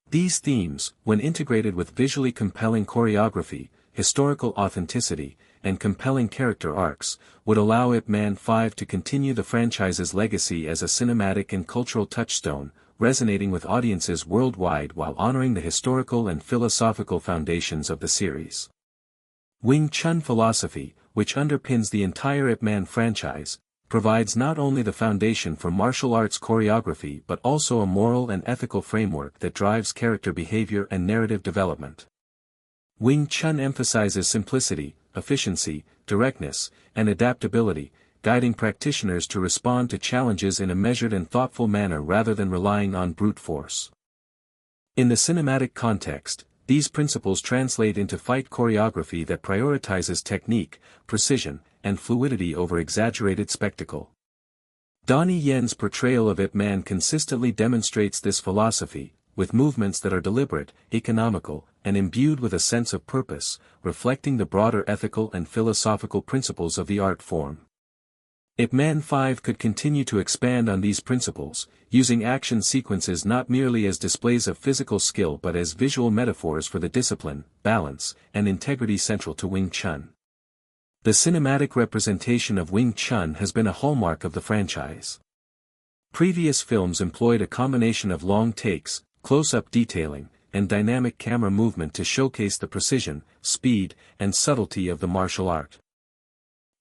These themes, when integrated with visually compelling choreography, historical authenticity, and compelling character arcs, would allow Ip Man 5 to continue the franchise's legacy as a cinematic and cultural touchstone, resonating with audiences worldwide while honoring the historical and philosophical foundations of the series. Wing Chun philosophy, which underpins the entire Ip Man franchise, provides not only the foundation for martial arts choreography but also a moral and ethical framework that drives character behavior and narrative development. Wing Chun emphasizes simplicity, efficiency, directness, and adaptability, guiding practitioners to respond to challenges in a measured and thoughtful manner rather than relying on brute force. In the cinematic context, these principles translate into fight choreography that prioritizes technique, precision, and fluidity over exaggerated spectacle. Donnie Yen's portrayal of Ip Man consistently demonstrates this philosophy, with movements that are deliberate, economical, and imbued with a sense of purpose, reflecting the broader ethical and philosophical principles of the art form. Ip Man 5 could continue to expand on these principles, using action sequences not merely as displays of physical skill but as visual metaphors for the discipline, balance, and integrity central to Wing Chun. The cinematic representation of Wing Chun has been a hallmark of the franchise. Previous films employed a combination of long takes, close-up detailing, and dynamic camera movement to showcase the precision, speed, and subtlety of the martial art.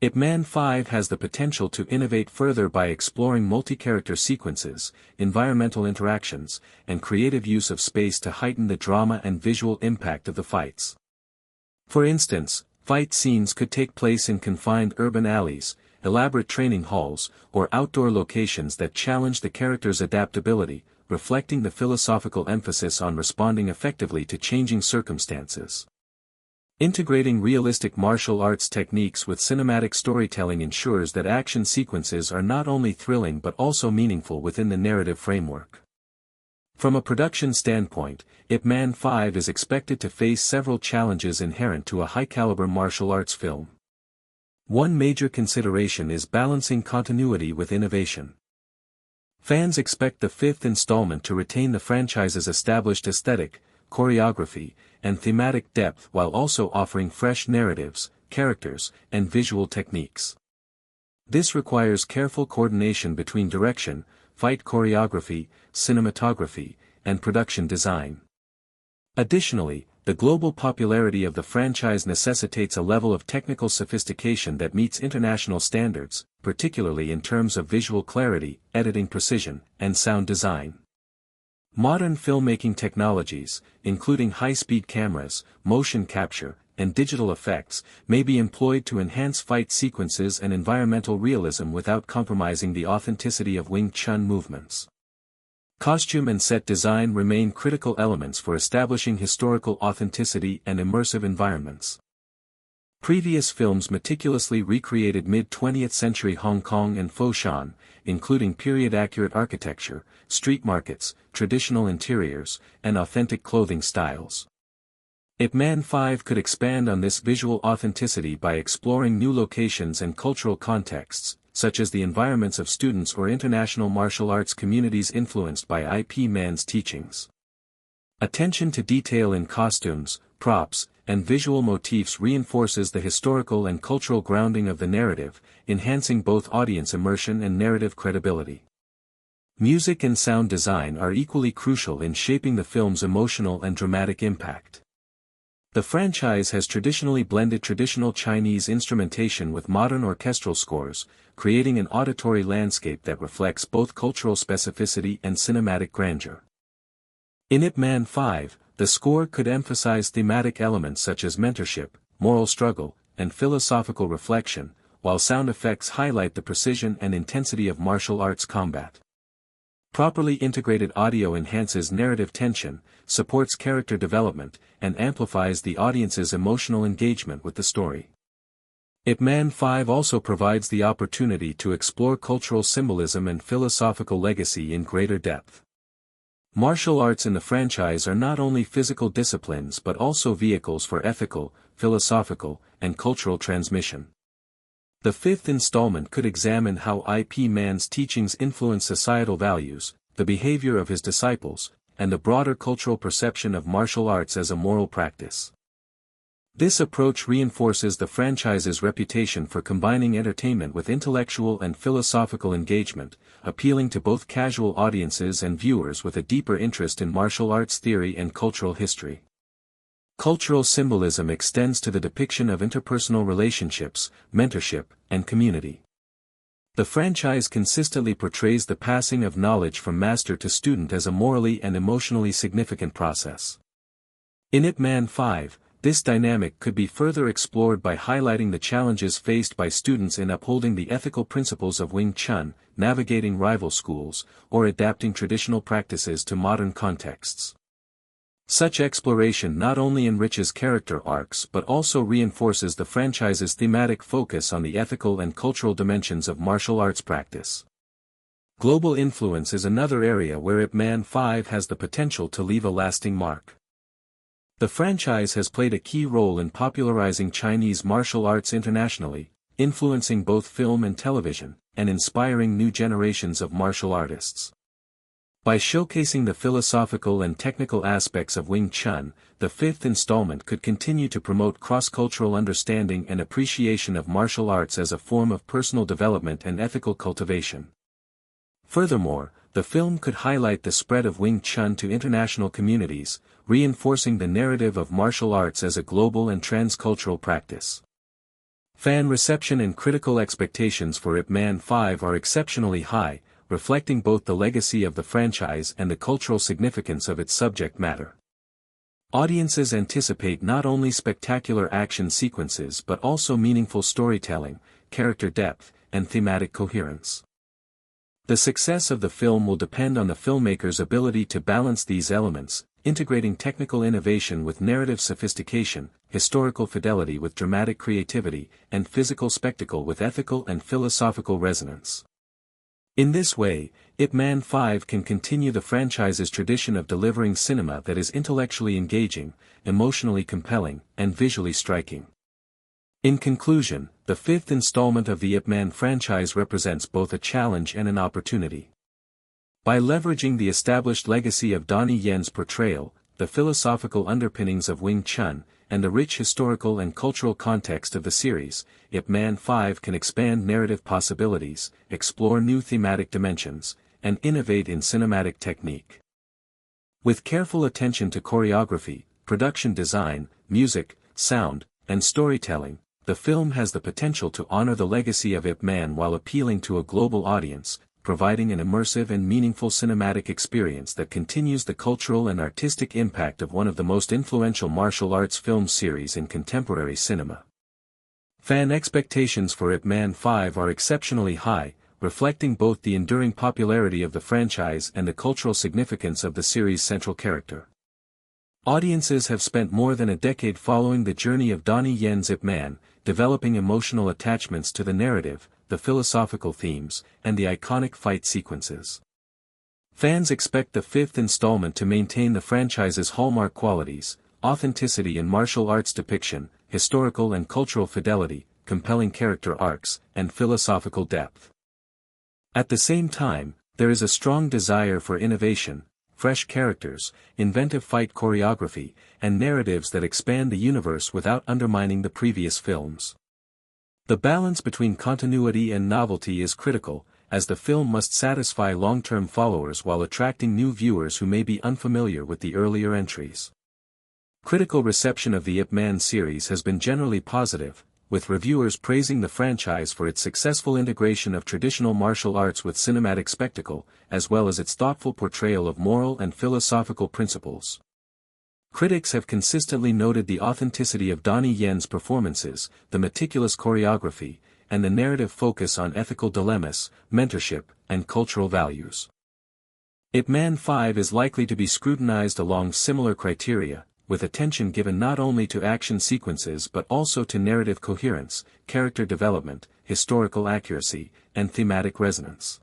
Ip Man 5 has the potential to innovate further by exploring multi-character sequences, environmental interactions, and creative use of space to heighten the drama and visual impact of the fights. For instance, fight scenes could take place in confined urban alleys, elaborate training halls, or outdoor locations that challenge the character's adaptability, reflecting the philosophical emphasis on responding effectively to changing circumstances. Integrating realistic martial arts techniques with cinematic storytelling ensures that action sequences are not only thrilling but also meaningful within the narrative framework. From a production standpoint, Ip Man 5 is expected to face several challenges inherent to a high-caliber martial arts film. One major consideration is balancing continuity with innovation. Fans expect the fifth installment to retain the franchise's established aesthetic, choreography, and thematic depth while also offering fresh narratives, characters, and visual techniques. This requires careful coordination between direction, fight choreography, cinematography, and production design. Additionally, the global popularity of the franchise necessitates a level of technical sophistication that meets international standards, particularly in terms of visual clarity, editing precision, and sound design. Modern filmmaking technologies, including high-speed cameras, motion capture, and digital effects, may be employed to enhance fight sequences and environmental realism without compromising the authenticity of Wing Chun movements. Costume and set design remain critical elements for establishing historical authenticity and immersive environments. Previous films meticulously recreated mid-20th century Hong Kong and Foshan, including period-accurate architecture, street markets, traditional interiors, and authentic clothing styles. Ip Man 5 could expand on this visual authenticity by exploring new locations and cultural contexts, such as the environments of students or international martial arts communities influenced by Ip Man's teachings. Attention to detail in costumes, props, and visual motifs reinforces the historical and cultural grounding of the narrative, enhancing both audience immersion and narrative credibility. Music and sound design are equally crucial in shaping the film's emotional and dramatic impact. The franchise has traditionally blended traditional Chinese instrumentation with modern orchestral scores, creating an auditory landscape that reflects both cultural specificity and cinematic grandeur. In Ip Man 5, the score could emphasize thematic elements such as mentorship, moral struggle, and philosophical reflection, while sound effects highlight the precision and intensity of martial arts combat. Properly integrated audio enhances narrative tension, supports character development, and amplifies the audience's emotional engagement with the story. Ip Man 5 also provides the opportunity to explore cultural symbolism and philosophical legacy in greater depth. Martial arts in the franchise are not only physical disciplines but also vehicles for ethical, philosophical, and cultural transmission. The fifth installment could examine how Ip Man's teachings influence societal values, the behavior of his disciples, and the broader cultural perception of martial arts as a moral practice. This approach reinforces the franchise's reputation for combining entertainment with intellectual and philosophical engagement, appealing to both casual audiences and viewers with a deeper interest in martial arts theory and cultural history. Cultural symbolism extends to the depiction of interpersonal relationships, mentorship, and community. The franchise consistently portrays the passing of knowledge from master to student as a morally and emotionally significant process. In Ip Man 5, this dynamic could be further explored by highlighting the challenges faced by students in upholding the ethical principles of Wing Chun, navigating rival schools, or adapting traditional practices to modern contexts. Such exploration not only enriches character arcs but also reinforces the franchise's thematic focus on the ethical and cultural dimensions of martial arts practice. Global influence is another area where Ip Man 5 has the potential to leave a lasting mark. The franchise has played a key role in popularizing Chinese martial arts internationally, influencing both film and television, and inspiring new generations of martial artists. By showcasing the philosophical and technical aspects of Wing Chun, the fifth installment could continue to promote cross-cultural understanding and appreciation of martial arts as a form of personal development and ethical cultivation. Furthermore, the film could highlight the spread of Wing Chun to international communities, reinforcing the narrative of martial arts as a global and transcultural practice. Fan reception and critical expectations for Ip Man 5 are exceptionally high, reflecting both the legacy of the franchise and the cultural significance of its subject matter. Audiences anticipate not only spectacular action sequences but also meaningful storytelling, character depth, and thematic coherence. The success of the film will depend on the filmmaker's ability to balance these elements, integrating technical innovation with narrative sophistication, historical fidelity with dramatic creativity, and physical spectacle with ethical and philosophical resonance. In this way, Ip Man 5 can continue the franchise's tradition of delivering cinema that is intellectually engaging, emotionally compelling, and visually striking. In conclusion, the fifth installment of the Ip Man franchise represents both a challenge and an opportunity. By leveraging the established legacy of Donnie Yen's portrayal, the philosophical underpinnings of Wing Chun, and the rich historical and cultural context of the series, Ip Man 5 can expand narrative possibilities, explore new thematic dimensions, and innovate in cinematic technique. With careful attention to choreography, production design, music, sound, and storytelling, the film has the potential to honor the legacy of Ip Man while appealing to a global audience, providing an immersive and meaningful cinematic experience that continues the cultural and artistic impact of one of the most influential martial arts film series in contemporary cinema. Fan expectations for Ip Man 5 are exceptionally high, reflecting both the enduring popularity of the franchise and the cultural significance of the series' central character. Audiences have spent more than a decade following the journey of Donnie Yen's Ip Man, developing emotional attachments to the narrative, the philosophical themes, and the iconic fight sequences. Fans expect the fifth installment to maintain the franchise's hallmark qualities: authenticity in martial arts depiction, historical and cultural fidelity, compelling character arcs, and philosophical depth. At the same time, there is a strong desire for innovation, fresh characters, inventive fight choreography, and narratives that expand the universe without undermining the previous films. The balance between continuity and novelty is critical, as the film must satisfy long-term followers while attracting new viewers who may be unfamiliar with the earlier entries. Critical reception of the Ip Man series has been generally positive, with reviewers praising the franchise for its successful integration of traditional martial arts with cinematic spectacle, as well as its thoughtful portrayal of moral and philosophical principles. Critics have consistently noted the authenticity of Donnie Yen's performances, the meticulous choreography, and the narrative focus on ethical dilemmas, mentorship, and cultural values. Ip Man 5 is likely to be scrutinized along similar criteria, with attention given not only to action sequences but also to narrative coherence, character development, historical accuracy, and thematic resonance.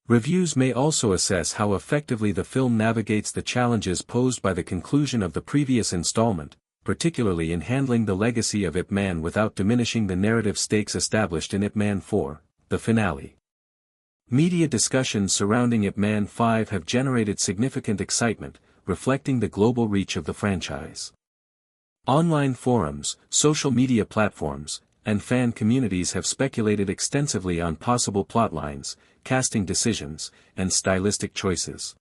Reviews may also assess how effectively the film navigates the challenges posed by the conclusion of the previous installment, particularly in handling the legacy of Ip Man without diminishing the narrative stakes established in Ip Man 4, the finale. Media discussions surrounding Ip Man 5 have generated significant excitement, reflecting the global reach of the franchise. Online forums, social media platforms, and fan communities have speculated extensively on possible plotlines, casting decisions, and stylistic choices.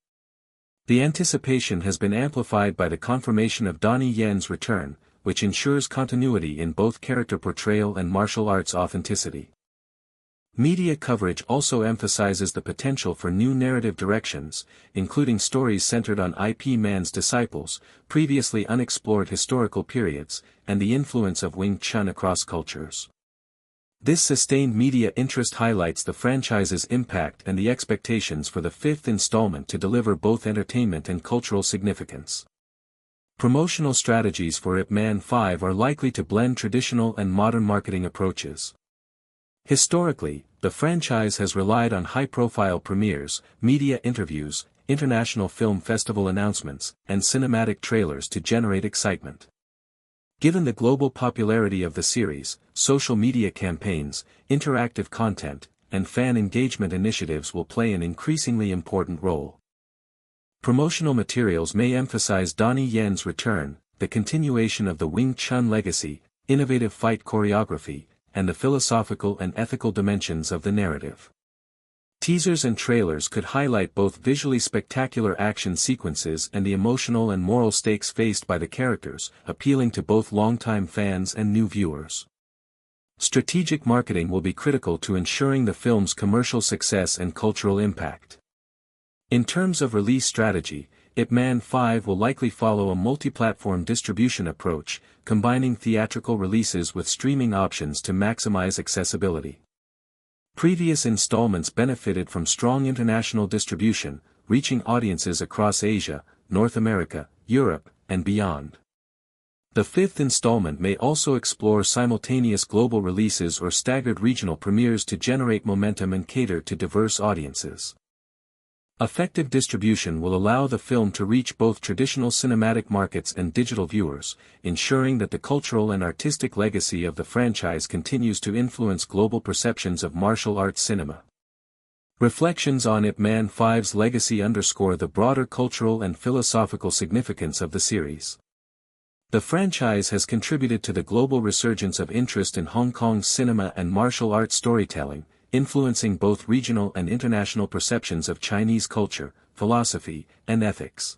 The anticipation has been amplified by the confirmation of Donnie Yen's return, which ensures continuity in both character portrayal and martial arts authenticity. Media coverage also emphasizes the potential for new narrative directions, including stories centered on Ip Man's disciples, previously unexplored historical periods, and the influence of Wing Chun across cultures. This sustained media interest highlights the franchise's impact and the expectations for the fifth installment to deliver both entertainment and cultural significance. Promotional strategies for Ip Man 5 are likely to blend traditional and modern marketing approaches. Historically, the franchise has relied on high-profile premieres, media interviews, international film festival announcements, and cinematic trailers to generate excitement. Given the global popularity of the series, social media campaigns, interactive content, and fan engagement initiatives will play an increasingly important role. Promotional materials may emphasize Donnie Yen's return, the continuation of the Wing Chun legacy, innovative fight choreography, and the philosophical and ethical dimensions of the narrative. Teasers and trailers could highlight both visually spectacular action sequences and the emotional and moral stakes faced by the characters, appealing to both longtime fans and new viewers. Strategic marketing will be critical to ensuring the film's commercial success and cultural impact. In terms of release strategy, Ip Man 5 will likely follow a multi-platform distribution approach, combining theatrical releases with streaming options to maximize accessibility. Previous installments benefited from strong international distribution, reaching audiences across Asia, North America, Europe, and beyond. The fifth installment may also explore simultaneous global releases or staggered regional premieres to generate momentum and cater to diverse audiences. Effective distribution will allow the film to reach both traditional cinematic markets and digital viewers, ensuring that the cultural and artistic legacy of the franchise continues to influence global perceptions of martial arts cinema. Reflections on Ip Man 5's legacy underscore the broader cultural and philosophical significance of the series. The franchise has contributed to the global resurgence of interest in Hong Kong's cinema and martial arts storytelling, influencing both regional and international perceptions of Chinese culture, philosophy, and ethics.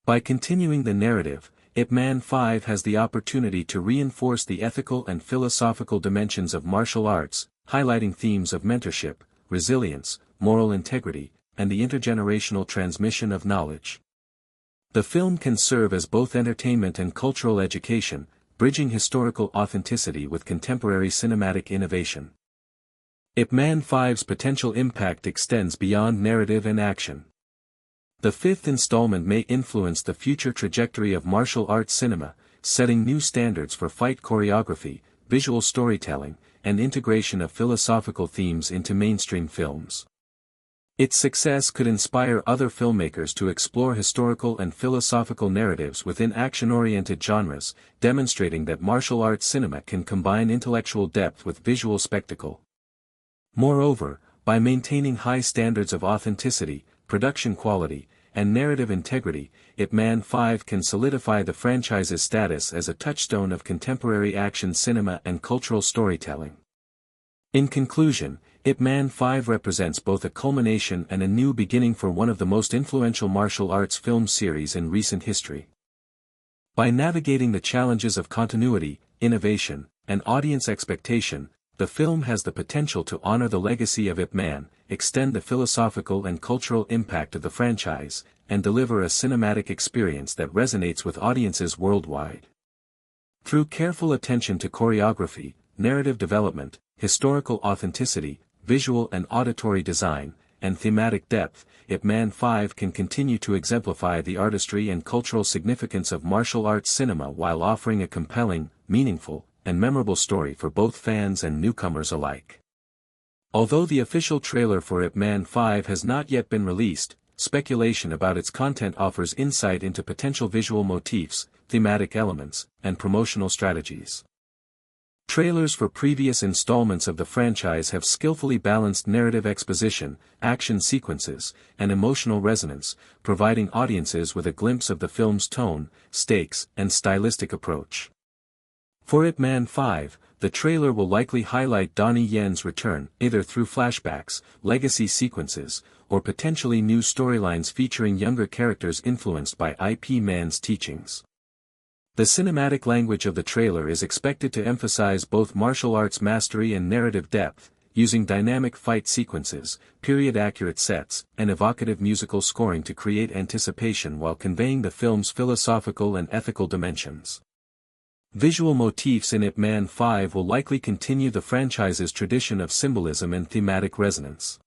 By continuing the narrative, Ip Man 5 has the opportunity to reinforce the ethical and philosophical dimensions of martial arts, highlighting themes of mentorship, resilience, moral integrity, and the intergenerational transmission of knowledge. The film can serve as both entertainment and cultural education, bridging historical authenticity with contemporary cinematic innovation. Ip Man 5's potential impact extends beyond narrative and action. The fifth installment may influence the future trajectory of martial arts cinema, setting new standards for fight choreography, visual storytelling, and integration of philosophical themes into mainstream films. Its success could inspire other filmmakers to explore historical and philosophical narratives within action-oriented genres, demonstrating that martial arts cinema can combine intellectual depth with visual spectacle. Moreover, by maintaining high standards of authenticity, production quality, and narrative integrity, Ip Man 5 can solidify the franchise's status as a touchstone of contemporary action cinema and cultural storytelling. In conclusion, Ip Man 5 represents both a culmination and a new beginning for one of the most influential martial arts film series in recent history. By navigating the challenges of continuity, innovation, and audience expectation, the film has the potential to honor the legacy of Ip Man, extend the philosophical and cultural impact of the franchise, and deliver a cinematic experience that resonates with audiences worldwide. Through careful attention to choreography, narrative development, historical authenticity, visual and auditory design, and thematic depth, Ip Man 5 can continue to exemplify the artistry and cultural significance of martial arts cinema while offering a compelling, meaningful, and memorable story for both fans and newcomers alike. Although the official trailer for Ip Man 5 has not yet been released, speculation about its content offers insight into potential visual motifs, thematic elements, and promotional strategies. Trailers for previous installments of the franchise have skillfully balanced narrative exposition, action sequences, and emotional resonance, providing audiences with a glimpse of the film's tone, stakes, and stylistic approach. For Ip Man 5, the trailer will likely highlight Donnie Yen's return, either through flashbacks, legacy sequences, or potentially new storylines featuring younger characters influenced by Ip Man's teachings. The cinematic language of the trailer is expected to emphasize both martial arts mastery and narrative depth, using dynamic fight sequences, period-accurate sets, and evocative musical scoring to create anticipation while conveying the film's philosophical and ethical dimensions. Visual motifs in Ip Man 5 will likely continue the franchise's tradition of symbolism and thematic resonance.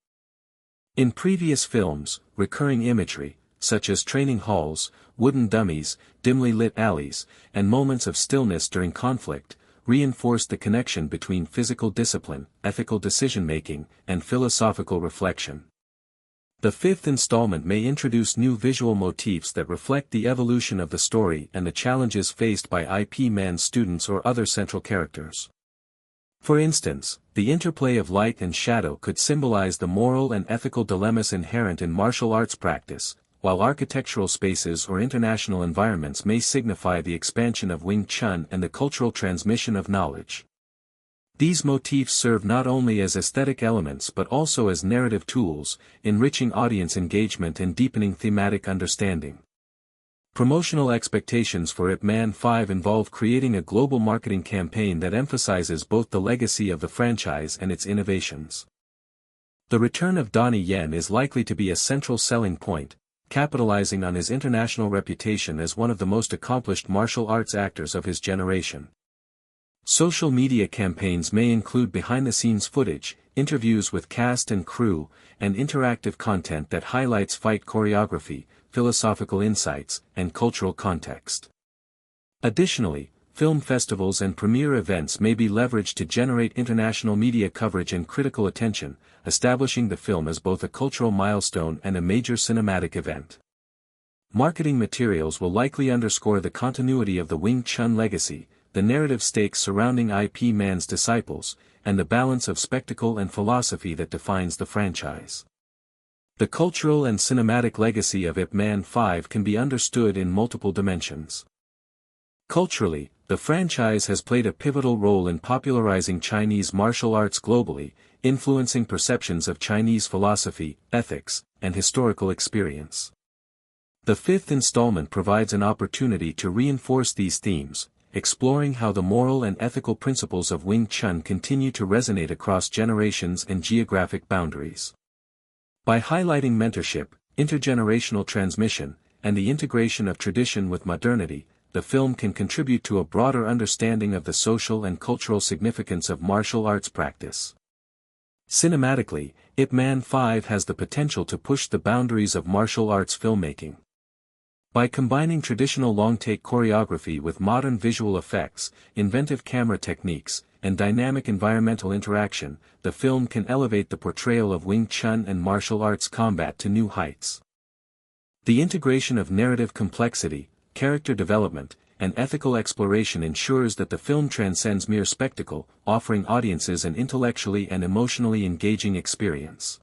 In previous films, recurring imagery, such as training halls, wooden dummies, dimly lit alleys, and moments of stillness during conflict, reinforced the connection between physical discipline, ethical decision-making, and philosophical reflection. The fifth installment may introduce new visual motifs that reflect the evolution of the story and the challenges faced by Ip Man's students or other central characters. For instance, the interplay of light and shadow could symbolize the moral and ethical dilemmas inherent in martial arts practice, while architectural spaces or international environments may signify the expansion of Wing Chun and the cultural transmission of knowledge. These motifs serve not only as aesthetic elements but also as narrative tools, enriching audience engagement and deepening thematic understanding. Promotional expectations for Ip Man 5 involve creating a global marketing campaign that emphasizes both the legacy of the franchise and its innovations. The return of Donnie Yen is likely to be a central selling point, capitalizing on his international reputation as one of the most accomplished martial arts actors of his generation. Social media campaigns may include behind-the-scenes footage, interviews with cast and crew, and interactive content that highlights fight choreography, philosophical insights, and cultural context. Additionally, film festivals and premiere events may be leveraged to generate international media coverage and critical attention, establishing the film as both a cultural milestone and a major cinematic event. Marketing materials will likely underscore the continuity of the Wing Chun legacy, the narrative stakes surrounding Ip Man's disciples, and the balance of spectacle and philosophy that defines the franchise. The cultural and cinematic legacy of Ip Man 5 can be understood in multiple dimensions. Culturally, the franchise has played a pivotal role in popularizing Chinese martial arts globally, influencing perceptions of Chinese philosophy, ethics, and historical experience. The fifth installment provides an opportunity to reinforce these themes, exploring how the moral and ethical principles of Wing Chun continue to resonate across generations and geographic boundaries. By highlighting mentorship, intergenerational transmission, and the integration of tradition with modernity, the film can contribute to a broader understanding of the social and cultural significance of martial arts practice. Cinematically, Ip Man 5 has the potential to push the boundaries of martial arts filmmaking. By combining traditional long-take choreography with modern visual effects, inventive camera techniques, and dynamic environmental interaction, the film can elevate the portrayal of Wing Chun and martial arts combat to new heights. The integration of narrative complexity, character development, and ethical exploration ensures that the film transcends mere spectacle, offering audiences an intellectually and emotionally engaging experience.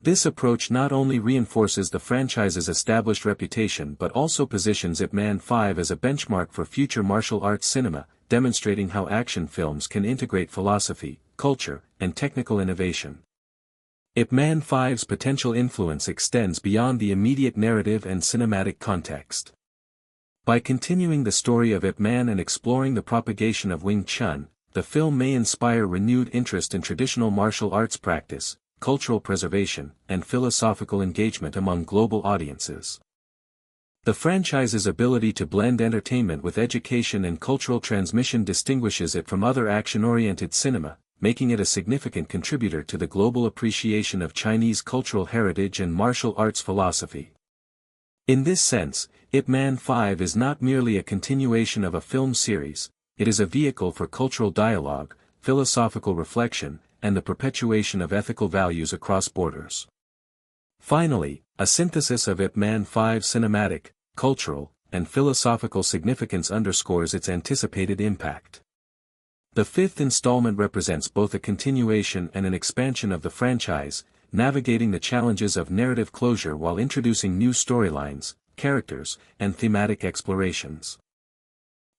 This approach not only reinforces the franchise's established reputation but also positions Ip Man 5 as a benchmark for future martial arts cinema, demonstrating how action films can integrate philosophy, culture, and technical innovation. Ip Man 5's potential influence extends beyond the immediate narrative and cinematic context. By continuing the story of Ip Man and exploring the propagation of Wing Chun, the film may inspire renewed interest in traditional martial arts practice, cultural preservation, and philosophical engagement among global audiences. The franchise's ability to blend entertainment with education and cultural transmission distinguishes it from other action-oriented cinema, making it a significant contributor to the global appreciation of Chinese cultural heritage and martial arts philosophy. In this sense, Ip Man 5 is not merely a continuation of a film series, it is a vehicle for cultural dialogue, philosophical reflection, and the perpetuation of ethical values across borders. Finally, a synthesis of Ip Man 5's cinematic, cultural, and philosophical significance underscores its anticipated impact. The fifth installment represents both a continuation and an expansion of the franchise, navigating the challenges of narrative closure while introducing new storylines, characters, and thematic explorations.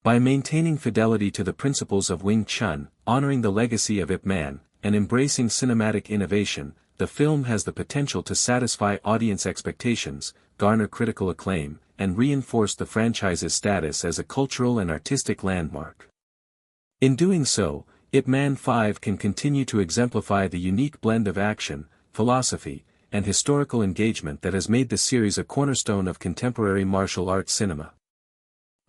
By maintaining fidelity to the principles of Wing Chun, honoring the legacy of Ip Man, and embracing cinematic innovation, the film has the potential to satisfy audience expectations, garner critical acclaim, and reinforce the franchise's status as a cultural and artistic landmark. In doing so, Ip Man 5 can continue to exemplify the unique blend of action, philosophy, and historical engagement that has made the series a cornerstone of contemporary martial arts cinema.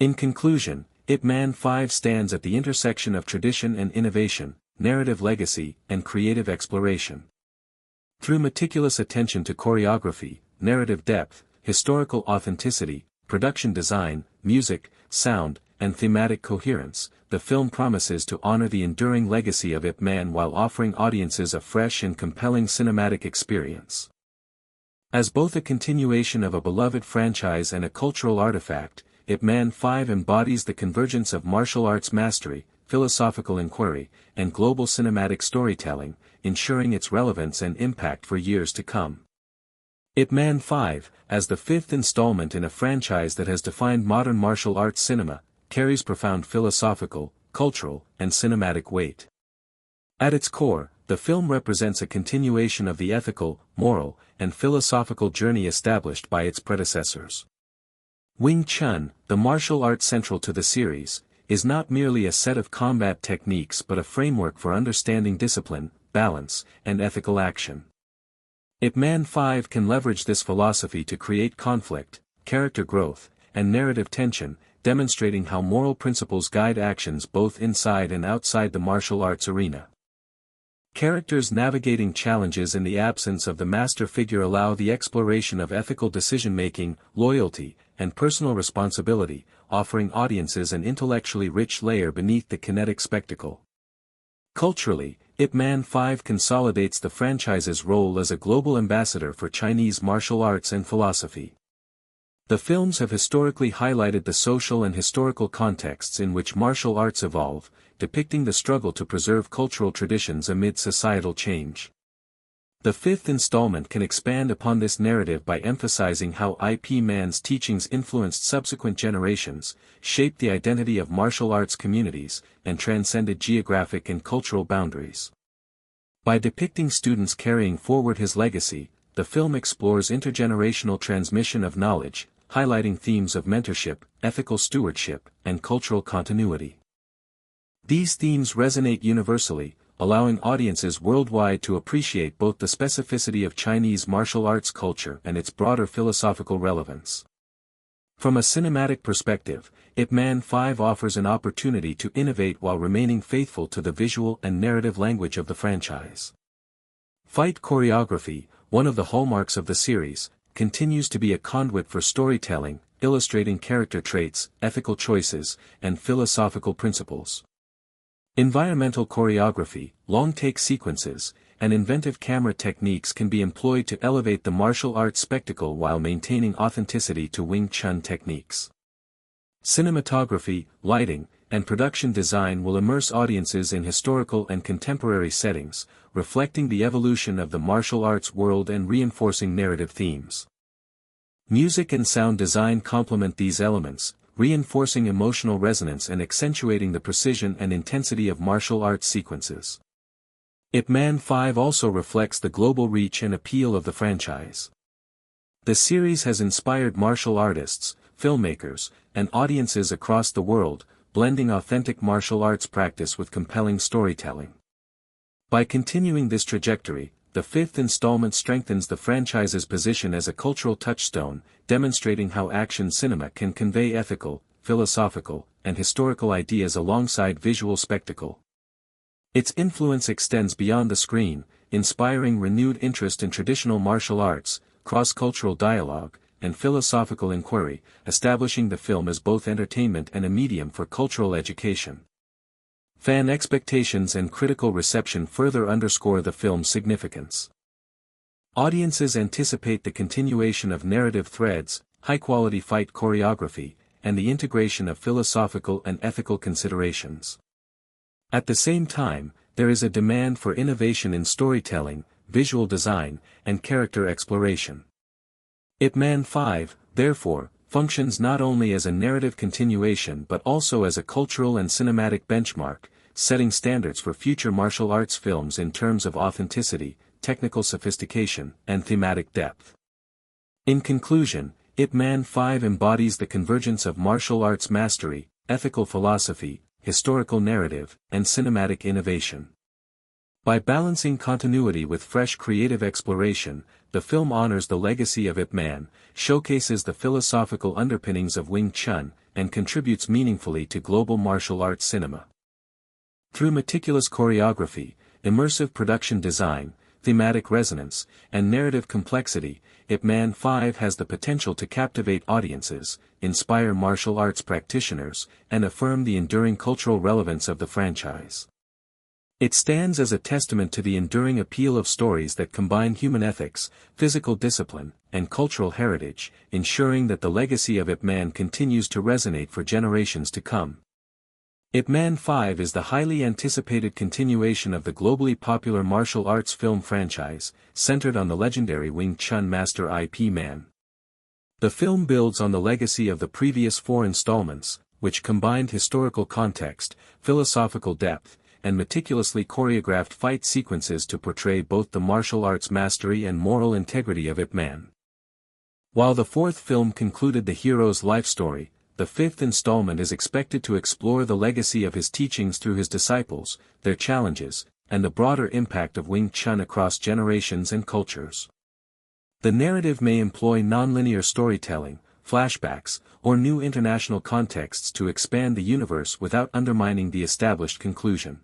In conclusion, Ip Man 5 stands at the intersection of tradition and innovation, narrative legacy, and creative exploration. Through meticulous attention to choreography, narrative depth, historical authenticity, production design, music, sound, and thematic coherence, the film promises to honor the enduring legacy of Ip Man while offering audiences a fresh and compelling cinematic experience. As both a continuation of a beloved franchise and a cultural artifact, Ip Man 5 embodies the convergence of martial arts mastery, philosophical inquiry, and global cinematic storytelling, ensuring its relevance and impact for years to come. Ip Man 5, as the fifth installment in a franchise that has defined modern martial arts cinema, carries profound philosophical, cultural, and cinematic weight. At its core, the film represents a continuation of the ethical, moral, and philosophical journey established by its predecessors. Wing Chun, the martial art central to the series, is not merely a set of combat techniques but a framework for understanding discipline, balance, and ethical action. Ip Man 5 can leverage this philosophy to create conflict, character growth, and narrative tension, demonstrating how moral principles guide actions both inside and outside the martial arts arena. Characters navigating challenges in the absence of the master figure allow the exploration of ethical decision-making, loyalty, and personal responsibility, offering audiences an intellectually rich layer beneath the kinetic spectacle. Culturally, Ip Man 5 consolidates the franchise's role as a global ambassador for Chinese martial arts and philosophy. The films have historically highlighted the social and historical contexts in which martial arts evolve, depicting the struggle to preserve cultural traditions amid societal change. The fifth installment can expand upon this narrative by emphasizing how Ip Man's teachings influenced subsequent generations, shaped the identity of martial arts communities, and transcended geographic and cultural boundaries. By depicting students carrying forward his legacy, the film explores intergenerational transmission of knowledge, highlighting themes of mentorship, ethical stewardship, and cultural continuity. These themes resonate universally, allowing audiences worldwide to appreciate both the specificity of Chinese martial arts culture and its broader philosophical relevance. From a cinematic perspective, Ip Man 5 offers an opportunity to innovate while remaining faithful to the visual and narrative language of the franchise. Fight choreography, one of the hallmarks of the series, continues to be a conduit for storytelling, illustrating character traits, ethical choices, and philosophical principles. Environmental choreography, long-take sequences, and inventive camera techniques can be employed to elevate the martial arts spectacle while maintaining authenticity to Wing Chun techniques. Cinematography, lighting, and production design will immerse audiences in historical and contemporary settings, reflecting the evolution of the martial arts world and reinforcing narrative themes. Music and sound design complement these elements, reinforcing emotional resonance and accentuating the precision and intensity of martial arts sequences. Ip Man 5 also reflects the global reach and appeal of the franchise. The series has inspired martial artists, filmmakers, and audiences across the world, blending authentic martial arts practice with compelling storytelling. By continuing this trajectory, the fifth installment strengthens the franchise's position as a cultural touchstone, demonstrating how action cinema can convey ethical, philosophical, and historical ideas alongside visual spectacle. Its influence extends beyond the screen, inspiring renewed interest in traditional martial arts, cross-cultural dialogue, and philosophical inquiry, establishing the film as both entertainment and a medium for cultural education. Fan expectations and critical reception further underscore the film's significance. Audiences anticipate the continuation of narrative threads, high-quality fight choreography, and the integration of philosophical and ethical considerations. At the same time, there is a demand for innovation in storytelling, visual design, and character exploration. Ip Man 5, therefore, functions not only as a narrative continuation but also as a cultural and cinematic benchmark, setting standards for future martial arts films in terms of authenticity, technical sophistication, and thematic depth. In conclusion, Ip Man 5 embodies the convergence of martial arts mastery, ethical philosophy, historical narrative, and cinematic innovation. By balancing continuity with fresh creative exploration, the film honors the legacy of Ip Man, showcases the philosophical underpinnings of Wing Chun, and contributes meaningfully to global martial arts cinema. Through meticulous choreography, immersive production design, thematic resonance, and narrative complexity, Ip Man 5 has the potential to captivate audiences, inspire martial arts practitioners, and affirm the enduring cultural relevance of the franchise. It stands as a testament to the enduring appeal of stories that combine human ethics, physical discipline, and cultural heritage, ensuring that the legacy of Ip Man continues to resonate for generations to come. Ip Man 5 is the highly anticipated continuation of the globally popular martial arts film franchise, centered on the legendary Wing Chun master Ip Man. The film builds on the legacy of the previous 4 installments, which combined historical context, philosophical depth, and meticulously choreographed fight sequences to portray both the martial arts mastery and moral integrity of Ip Man. While the 4th film concluded the hero's life story, the 5th installment is expected to explore the legacy of his teachings through his disciples, their challenges, and the broader impact of Wing Chun across generations and cultures. The narrative may employ nonlinear storytelling, flashbacks, or new international contexts to expand the universe without undermining the established conclusion.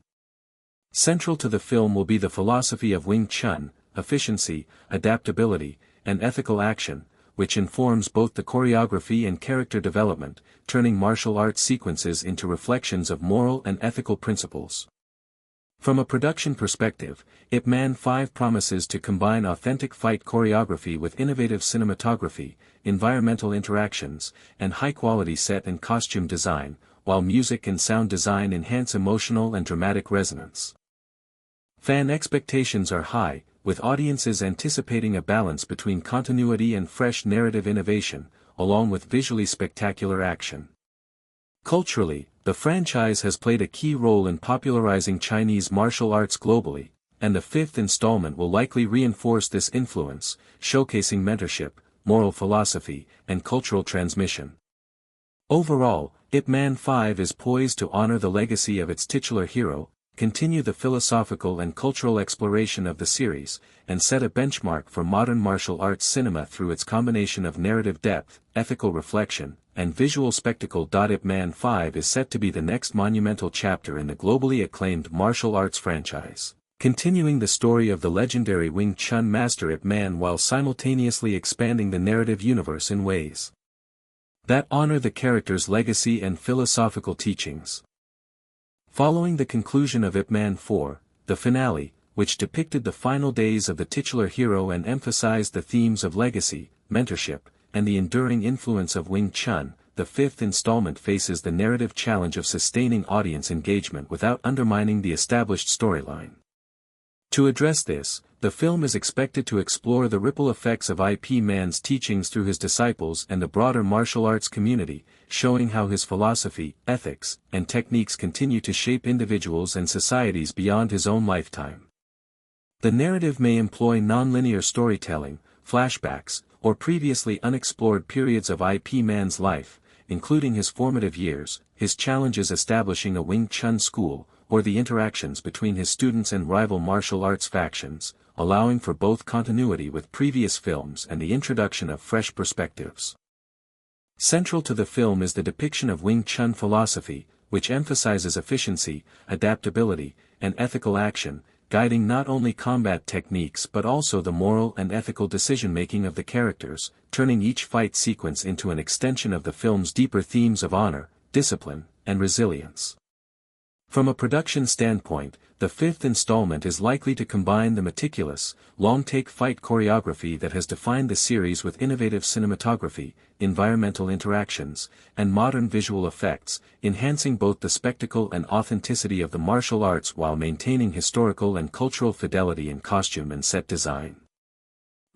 Central to the film will be the philosophy of Wing Chun, efficiency, adaptability, and ethical action, which informs both the choreography and character development, turning martial arts sequences into reflections of moral and ethical principles. From a production perspective, Ip Man 5 promises to combine authentic fight choreography with innovative cinematography, environmental interactions, and high-quality set and costume design, while music and sound design enhance emotional and dramatic resonance. Fan expectations are high, with audiences anticipating a balance between continuity and fresh narrative innovation, along with visually spectacular action. Culturally, the franchise has played a key role in popularizing Chinese martial arts globally, and the 5th installment will likely reinforce this influence, showcasing mentorship, moral philosophy, and cultural transmission. Overall, Ip Man 5 is poised to honor the legacy of its titular hero, continue the philosophical and cultural exploration of the series, and set a benchmark for modern martial arts cinema through its combination of narrative depth, ethical reflection, and visual spectacle. Ip Man 5 is set to be the next monumental chapter in the globally acclaimed martial arts franchise, continuing the story of the legendary Wing Chun master Ip Man while simultaneously expanding the narrative universe in ways that honor the character's legacy and philosophical teachings. Following the conclusion of Ip Man 4, the finale, which depicted the final days of the titular hero and emphasized the themes of legacy, mentorship, and the enduring influence of Wing Chun, the 5th installment faces the narrative challenge of sustaining audience engagement without undermining the established storyline. To address this, the film is expected to explore the ripple effects of Ip Man's teachings through his disciples and the broader martial arts community, showing how his philosophy, ethics, and techniques continue to shape individuals and societies beyond his own lifetime. The narrative may employ nonlinear storytelling, flashbacks, or previously unexplored periods of Ip Man's life, including his formative years, his challenges establishing a Wing Chun school, or the interactions between his students and rival martial arts factions, allowing for both continuity with previous films and the introduction of fresh perspectives. Central to the film is the depiction of Wing Chun philosophy, which emphasizes efficiency, adaptability, and ethical action, guiding not only combat techniques but also the moral and ethical decision-making of the characters, turning each fight sequence into an extension of the film's deeper themes of honor, discipline, and resilience. From a production standpoint, the fifth installment is likely to combine the meticulous, long-take fight choreography that has defined the series with innovative cinematography, environmental interactions, and modern visual effects, enhancing both the spectacle and authenticity of the martial arts while maintaining historical and cultural fidelity in costume and set design.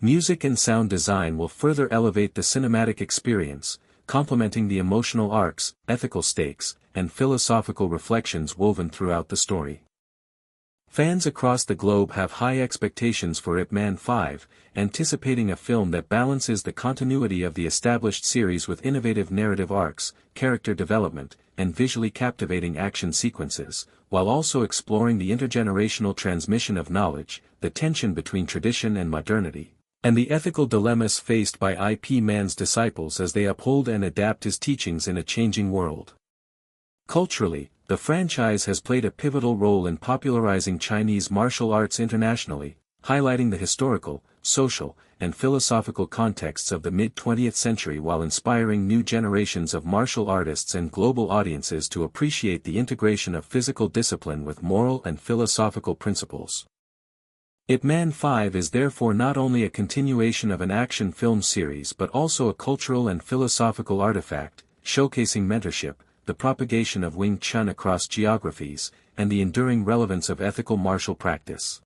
Music and sound design will further elevate the cinematic experience, complementing the emotional arcs, ethical stakes, and philosophical reflections woven throughout the story. Fans across the globe have high expectations for Ip Man 5, anticipating a film that balances the continuity of the established series with innovative narrative arcs, character development, and visually captivating action sequences, while also exploring the intergenerational transmission of knowledge, the tension between tradition and modernity, and the ethical dilemmas faced by Ip Man's disciples as they uphold and adapt his teachings in a changing world. Culturally, the franchise has played a pivotal role in popularizing Chinese martial arts internationally, highlighting the historical, social, and philosophical contexts of the mid-20th century while inspiring new generations of martial artists and global audiences to appreciate the integration of physical discipline with moral and philosophical principles. Ip Man 5 is therefore not only a continuation of an action film series but also a cultural and philosophical artifact, showcasing mentorship, the propagation of Wing Chun across geographies, and the enduring relevance of ethical martial practice.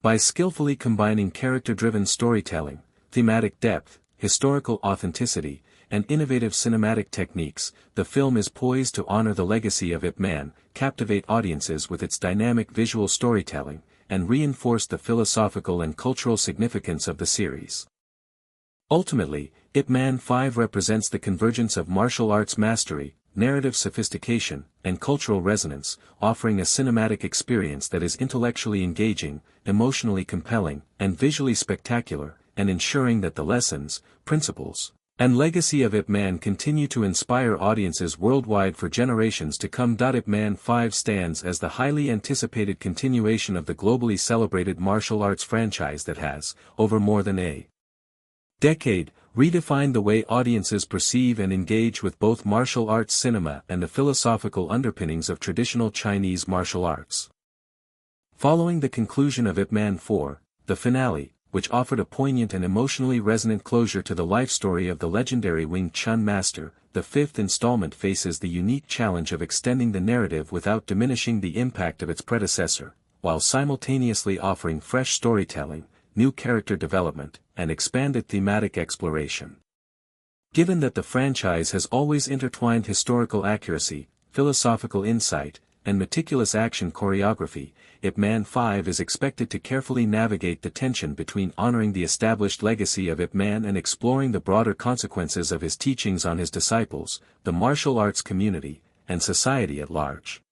By skillfully combining character-driven storytelling, thematic depth, historical authenticity, and innovative cinematic techniques, the film is poised to honor the legacy of Ip Man, captivate audiences with its dynamic visual storytelling, and reinforce the philosophical and cultural significance of the series. Ultimately, Ip Man 5 represents the convergence of martial arts mastery, narrative sophistication, and cultural resonance, offering a cinematic experience that is intellectually engaging, emotionally compelling, and visually spectacular, and ensuring that the lessons, principles, and legacy of Ip Man continue to inspire audiences worldwide for generations to come. Ip Man 5 stands as the highly anticipated continuation of the globally celebrated martial arts franchise that has, over more than a decade, redefined the way audiences perceive and engage with both martial arts cinema and the philosophical underpinnings of traditional Chinese martial arts. Following the conclusion of Ip Man 4, the finale, which offered a poignant and emotionally resonant closure to the life story of the legendary Wing Chun master, the fifth installment faces the unique challenge of extending the narrative without diminishing the impact of its predecessor, while simultaneously offering fresh storytelling, new character development, and expanded thematic exploration. Given that the franchise has always intertwined historical accuracy, philosophical insight, and meticulous action choreography, Ip Man 5 is expected to carefully navigate the tension between honoring the established legacy of Ip Man and exploring the broader consequences of his teachings on his disciples, the martial arts community, and society at large.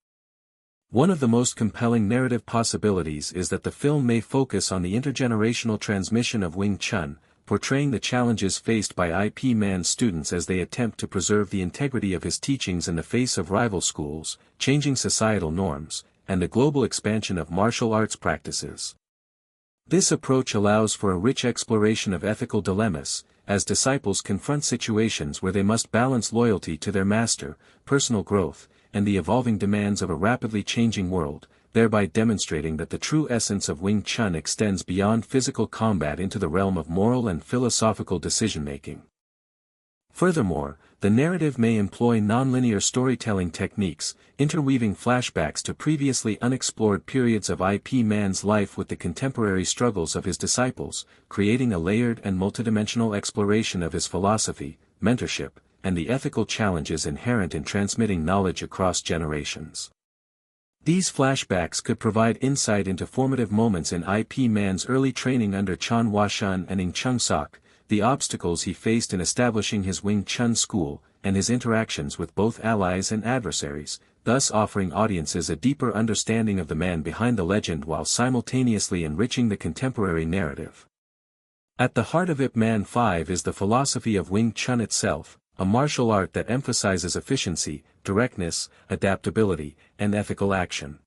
One of the most compelling narrative possibilities is that the film may focus on the intergenerational transmission of Wing Chun, portraying the challenges faced by Ip Man's students as they attempt to preserve the integrity of his teachings in the face of rival schools, changing societal norms, and the global expansion of martial arts practices. This approach allows for a rich exploration of ethical dilemmas, as disciples confront situations where they must balance loyalty to their master, personal growth, and the evolving demands of a rapidly changing world, thereby demonstrating that the true essence of Wing Chun extends beyond physical combat into the realm of moral and philosophical decision-making. Furthermore, the narrative may employ nonlinear storytelling techniques, interweaving flashbacks to previously unexplored periods of Ip Man's life with the contemporary struggles of his disciples, creating a layered and multidimensional exploration of his philosophy, mentorship, and the ethical challenges inherent in transmitting knowledge across generations. These flashbacks could provide insight into formative moments in Ip Man's early training under Chan Huashan and Ng Chung Sok, the obstacles he faced in establishing his Wing Chun school, and his interactions with both allies and adversaries, thus offering audiences a deeper understanding of the man behind the legend while simultaneously enriching the contemporary narrative. At the heart of Ip Man 5 is the philosophy of Wing Chun itself, a martial art that emphasizes efficiency, directness, adaptability, and ethical action.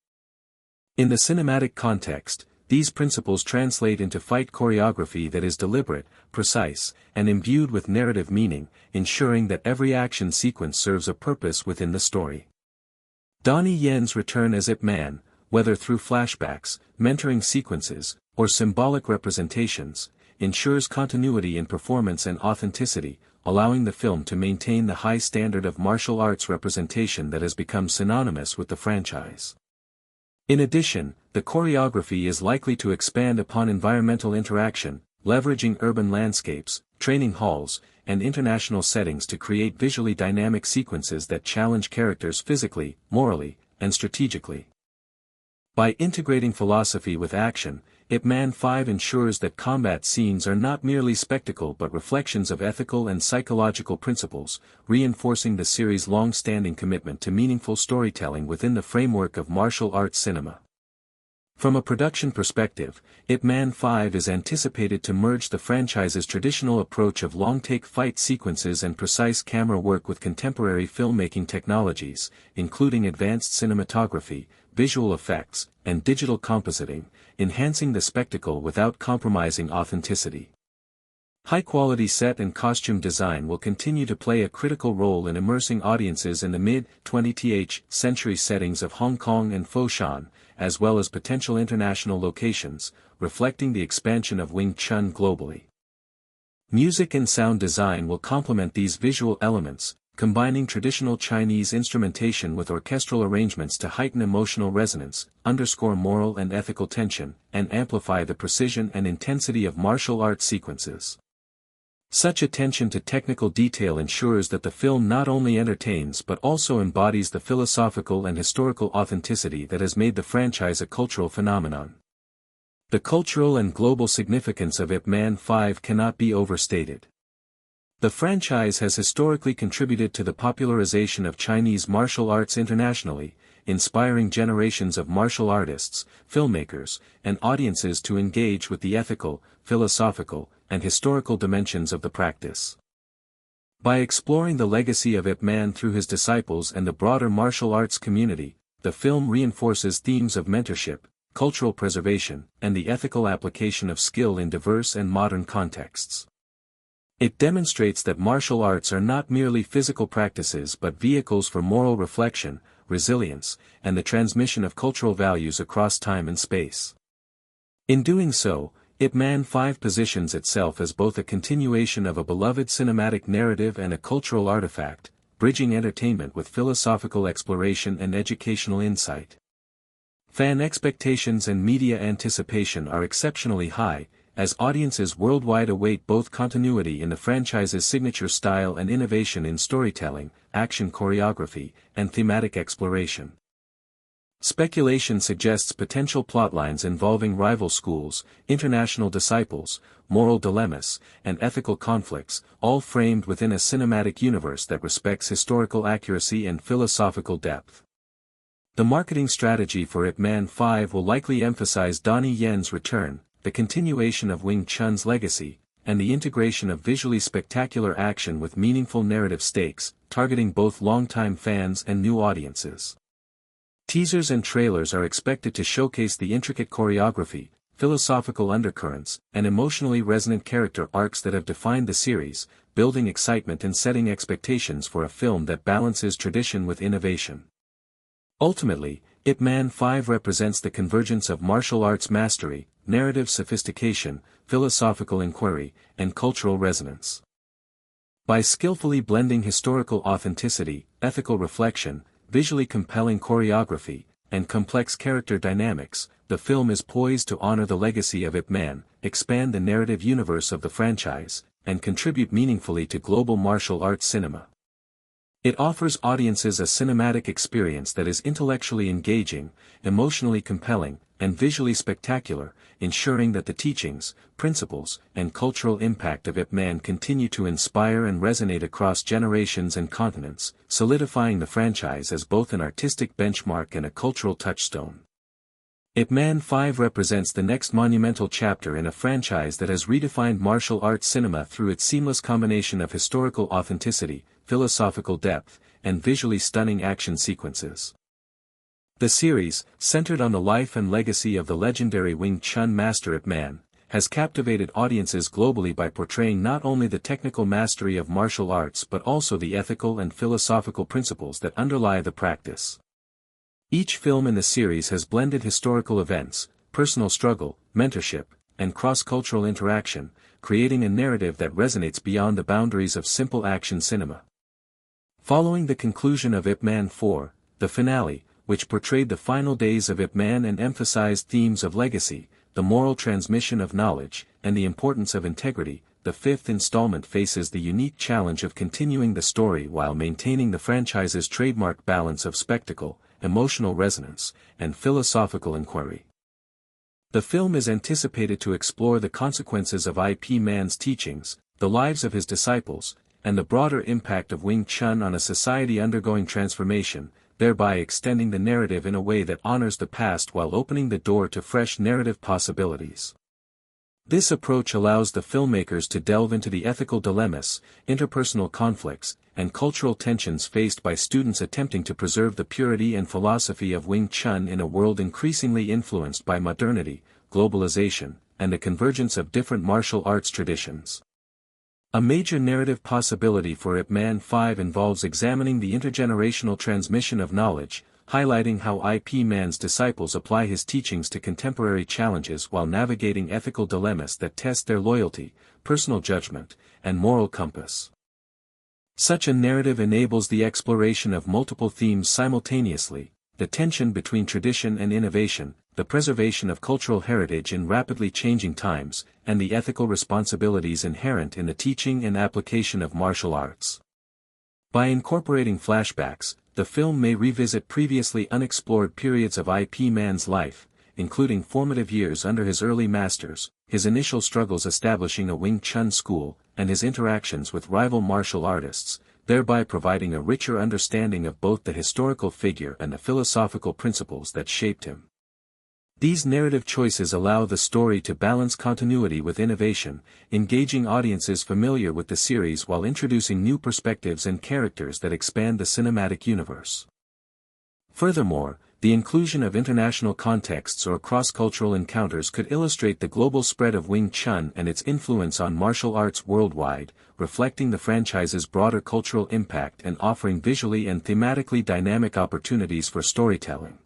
In the cinematic context, these principles translate into fight choreography that is deliberate, precise, and imbued with narrative meaning, ensuring that every action sequence serves a purpose within the story. Donnie Yen's return as Ip Man, whether through flashbacks, mentoring sequences, or symbolic representations, ensures continuity in performance and authenticity, allowing the film to maintain the high standard of martial arts representation that has become synonymous with the franchise. In addition, the choreography is likely to expand upon environmental interaction, leveraging urban landscapes, training halls, and international settings to create visually dynamic sequences that challenge characters physically, morally, and strategically. By integrating philosophy with action, Ip Man 5 ensures that combat scenes are not merely spectacle but reflections of ethical and psychological principles, reinforcing the series' long-standing commitment to meaningful storytelling within the framework of martial arts cinema. From a production perspective, Ip Man 5 is anticipated to merge the franchise's traditional approach of long-take fight sequences and precise camera work with contemporary filmmaking technologies, including advanced cinematography, visual effects, and digital compositing, enhancing the spectacle without compromising authenticity. High-quality set and costume design will continue to play a critical role in immersing audiences in the mid-20th century settings of Hong Kong and Foshan, as well as potential international locations, reflecting the expansion of Wing Chun globally. Music and sound design will complement these visual elements, combining traditional Chinese instrumentation with orchestral arrangements to heighten emotional resonance, underscore moral and ethical tension, and amplify the precision and intensity of martial arts sequences. Such attention to technical detail ensures that the film not only entertains but also embodies the philosophical and historical authenticity that has made the franchise a cultural phenomenon. The cultural and global significance of Ip Man 5 cannot be overstated. The franchise has historically contributed to the popularization of Chinese martial arts internationally, inspiring generations of martial artists, filmmakers, and audiences to engage with the ethical, philosophical, and historical dimensions of the practice. By exploring the legacy of Ip Man through his disciples and the broader martial arts community, the film reinforces themes of mentorship, cultural preservation, and the ethical application of skill in diverse and modern contexts. It demonstrates that martial arts are not merely physical practices but vehicles for moral reflection, resilience, and the transmission of cultural values across time and space. In doing so, Ip Man 5 positions itself as both a continuation of a beloved cinematic narrative and a cultural artifact, bridging entertainment with philosophical exploration and educational insight. Fan expectations and media anticipation are exceptionally high, as audiences worldwide await both continuity in the franchise's signature style and innovation in storytelling, action choreography, and thematic exploration. Speculation suggests potential plotlines involving rival schools, international disciples, moral dilemmas, and ethical conflicts, all framed within a cinematic universe that respects historical accuracy and philosophical depth. The marketing strategy for Ip Man 5 will likely emphasize Donnie Yen's return, the continuation of Wing Chun's legacy, and the integration of visually spectacular action with meaningful narrative stakes, targeting both longtime fans and new audiences. Teasers and trailers are expected to showcase the intricate choreography, philosophical undercurrents, and emotionally resonant character arcs that have defined the series, building excitement and setting expectations for a film that balances tradition with innovation. Ultimately, Ip Man 5 represents the convergence of martial arts mastery, narrative sophistication, philosophical inquiry, and cultural resonance. By skillfully blending historical authenticity, ethical reflection, visually compelling choreography, and complex character dynamics, the film is poised to honor the legacy of Ip Man, expand the narrative universe of the franchise, and contribute meaningfully to global martial arts cinema. It offers audiences a cinematic experience that is intellectually engaging, emotionally compelling, and visually spectacular, ensuring that the teachings, principles, and cultural impact of Ip Man continue to inspire and resonate across generations and continents, solidifying the franchise as both an artistic benchmark and a cultural touchstone. Ip Man 5 represents the next monumental chapter in a franchise that has redefined martial arts cinema through its seamless combination of historical authenticity, philosophical depth, and visually stunning action sequences. The series, centered on the life and legacy of the legendary Wing Chun master Ip Man, has captivated audiences globally by portraying not only the technical mastery of martial arts but also the ethical and philosophical principles that underlie the practice. Each film in the series has blended historical events, personal struggle, mentorship, and cross-cultural interaction, creating a narrative that resonates beyond the boundaries of simple action cinema. Following the conclusion of Ip Man 4, the finale, which portrayed the final days of Ip Man and emphasized themes of legacy, the moral transmission of knowledge, and the importance of integrity, the fifth installment faces the unique challenge of continuing the story while maintaining the franchise's trademark balance of spectacle, emotional resonance, and philosophical inquiry. The film is anticipated to explore the consequences of Ip Man's teachings, the lives of his disciples, and the broader impact of Wing Chun on a society undergoing transformation, thereby extending the narrative in a way that honors the past while opening the door to fresh narrative possibilities. This approach allows the filmmakers to delve into the ethical dilemmas, interpersonal conflicts, and cultural tensions faced by students attempting to preserve the purity and philosophy of Wing Chun in a world increasingly influenced by modernity, globalization, and the convergence of different martial arts traditions. A major narrative possibility for Ip Man 5 involves examining the intergenerational transmission of knowledge, highlighting how Ip Man's disciples apply his teachings to contemporary challenges while navigating ethical dilemmas that test their loyalty, personal judgment, and moral compass. Such a narrative enables the exploration of multiple themes simultaneously: the tension between tradition and innovation, the preservation of cultural heritage in rapidly changing times, and the ethical responsibilities inherent in the teaching and application of martial arts. By incorporating flashbacks, the film may revisit previously unexplored periods of Ip Man's life, including formative years under his early masters, his initial struggles establishing a Wing Chun school, and his interactions with rival martial artists, thereby providing a richer understanding of both the historical figure and the philosophical principles that shaped him. These narrative choices allow the story to balance continuity with innovation, engaging audiences familiar with the series while introducing new perspectives and characters that expand the cinematic universe. Furthermore, the inclusion of international contexts or cross-cultural encounters could illustrate the global spread of Wing Chun and its influence on martial arts worldwide, reflecting the franchise's broader cultural impact and offering visually and thematically dynamic opportunities for storytelling.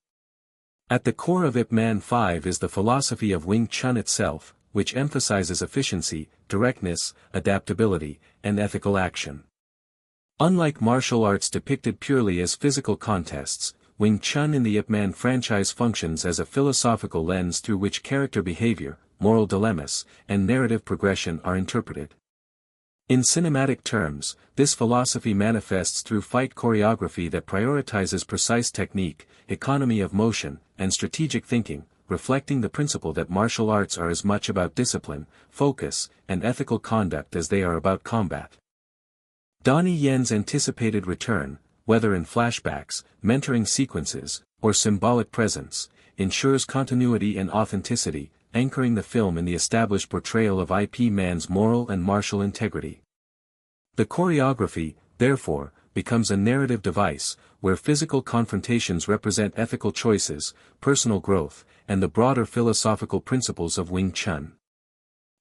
At the core of Ip Man 5 is the philosophy of Wing Chun itself, which emphasizes efficiency, directness, adaptability, and ethical action. Unlike martial arts depicted purely as physical contests, Wing Chun in the Ip Man franchise functions as a philosophical lens through which character behavior, moral dilemmas, and narrative progression are interpreted. In cinematic terms, this philosophy manifests through fight choreography that prioritizes precise technique, economy of motion, and strategic thinking, reflecting the principle that martial arts are as much about discipline, focus, and ethical conduct as they are about combat. Donnie Yen's anticipated return, whether in flashbacks, mentoring sequences, or symbolic presence, ensures continuity and authenticity, anchoring the film in the established portrayal of Ip Man's moral and martial integrity. The choreography, therefore, becomes a narrative device, where physical confrontations represent ethical choices, personal growth, and the broader philosophical principles of Wing Chun.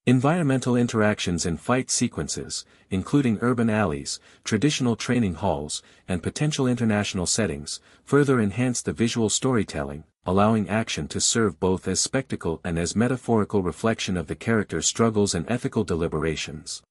Environmental interactions in fight sequences, including urban alleys, traditional training halls, and potential international settings, further enhance the visual storytelling, allowing action to serve both as spectacle and as metaphorical reflection of the character's struggles and ethical deliberations.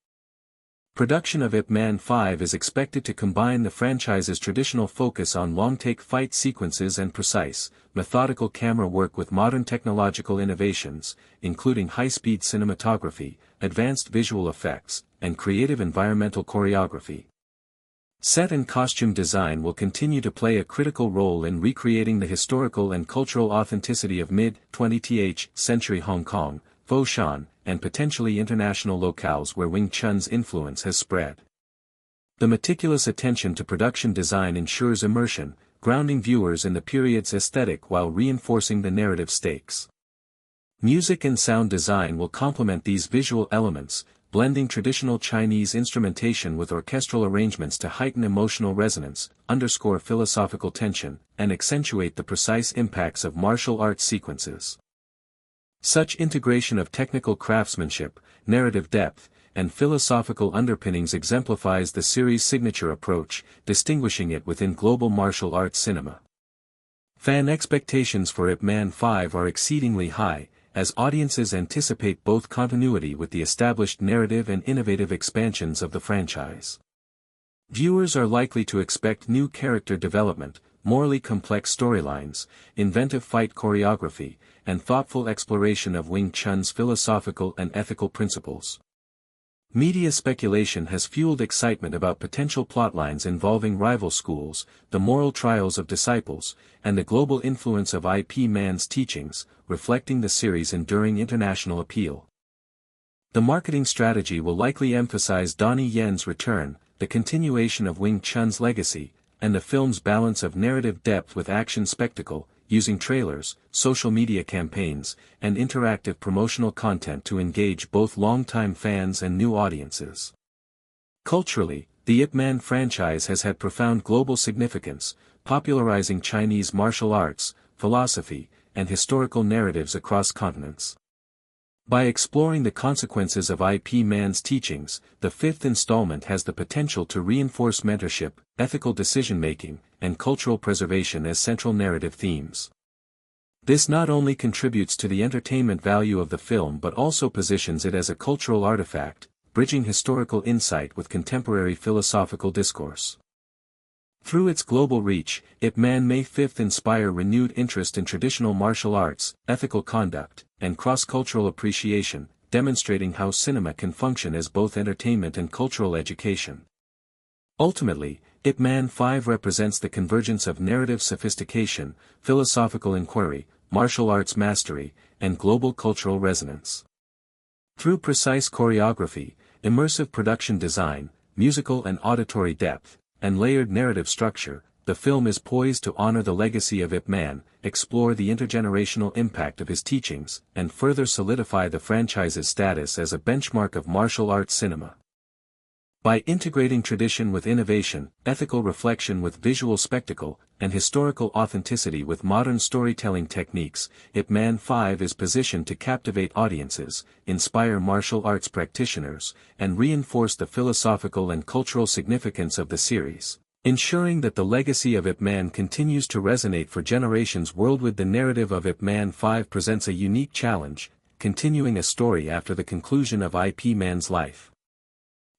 Production of Ip Man 5 is expected to combine the franchise's traditional focus on long-take fight sequences and precise, methodical camera work with modern technological innovations, including high-speed cinematography, advanced visual effects, and creative environmental choreography. Set and costume design will continue to play a critical role in recreating the historical and cultural authenticity of mid-20th century Hong Kong, Foshan, and potentially international locales where Wing Chun's influence has spread. The meticulous attention to production design ensures immersion, grounding viewers in the period's aesthetic while reinforcing the narrative stakes. Music and sound design will complement these visual elements, blending traditional Chinese instrumentation with orchestral arrangements to heighten emotional resonance, underscore philosophical tension, and accentuate the precise impacts of martial arts sequences. Such integration of technical craftsmanship, narrative depth, and philosophical underpinnings exemplifies the series' signature approach, distinguishing it within global martial arts cinema. Fan expectations for Ip Man 5 are exceedingly high, as audiences anticipate both continuity with the established narrative and innovative expansions of the franchise. Viewers are likely to expect new character development, morally complex storylines, inventive fight choreography, and thoughtful exploration of Wing Chun's philosophical and ethical principles. Media speculation has fueled excitement about potential plotlines involving rival schools, the moral trials of disciples, and the global influence of Ip Man's teachings, reflecting the series' enduring international appeal. The marketing strategy will likely emphasize Donnie Yen's return, the continuation of Wing Chun's legacy, and the film's balance of narrative depth with action spectacle, using trailers, social media campaigns, and interactive promotional content to engage both longtime fans and new audiences. Culturally, the Ip Man franchise has had profound global significance, popularizing Chinese martial arts, philosophy, and historical narratives across continents. By exploring the consequences of Ip Man's teachings, the fifth installment has the potential to reinforce mentorship, ethical decision-making, and cultural preservation as central narrative themes. This not only contributes to the entertainment value of the film but also positions it as a cultural artifact, bridging historical insight with contemporary philosophical discourse. Through its global reach, Ip Man May 5 inspire renewed interest in traditional martial arts, ethical conduct, and cross-cultural appreciation, demonstrating how cinema can function as both entertainment and cultural education. Ultimately, Ip Man 5 represents the convergence of narrative sophistication, philosophical inquiry, martial arts mastery, and global cultural resonance. Through precise choreography, immersive production design, musical and auditory depth, and layered narrative structure, the film is poised to honor the legacy of Ip Man, explore the intergenerational impact of his teachings, and further solidify the franchise's status as a benchmark of martial arts cinema. By integrating tradition with innovation, ethical reflection with visual spectacle, and historical authenticity with modern storytelling techniques, Ip Man 5 is positioned to captivate audiences, inspire martial arts practitioners, and reinforce the philosophical and cultural significance of the series, ensuring that the legacy of Ip Man continues to resonate for generations worldwide. The narrative of Ip Man 5 presents a unique challenge, continuing a story after the conclusion of Ip Man's life,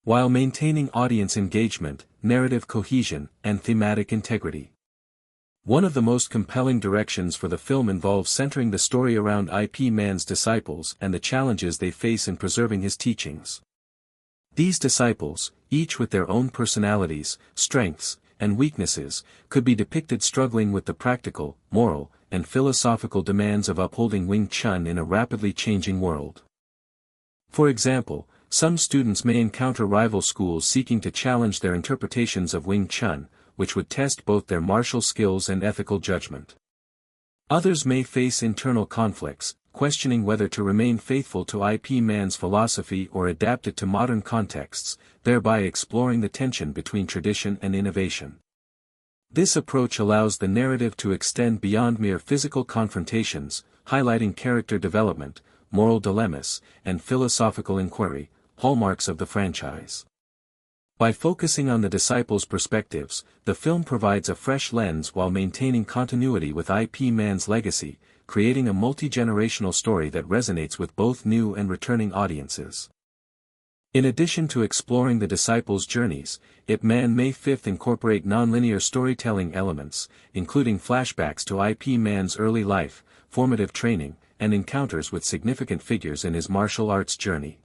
while maintaining audience engagement, narrative cohesion, and thematic integrity. One of the most compelling directions for the film involves centering the story around Ip Man's disciples and the challenges they face in preserving his teachings. These disciples, each with their own personalities, strengths, and weaknesses, could be depicted struggling with the practical, moral, and philosophical demands of upholding Wing Chun in a rapidly changing world. For example, some students may encounter rival schools seeking to challenge their interpretations of Wing Chun, which would test both their martial skills and ethical judgment. Others may face internal conflicts, questioning whether to remain faithful to Ip Man's philosophy or adapt it to modern contexts, thereby exploring the tension between tradition and innovation. This approach allows the narrative to extend beyond mere physical confrontations, highlighting character development, moral dilemmas, and philosophical inquiry, hallmarks of the franchise. By focusing on the disciples' perspectives, the film provides a fresh lens while maintaining continuity with Ip Man's legacy, creating a multi-generational story that resonates with both new and returning audiences. In addition to exploring the disciples' journeys, Ip Man May 5 incorporate nonlinear storytelling elements, including flashbacks to Ip Man's early life, formative training, and encounters with significant figures in his martial arts journey.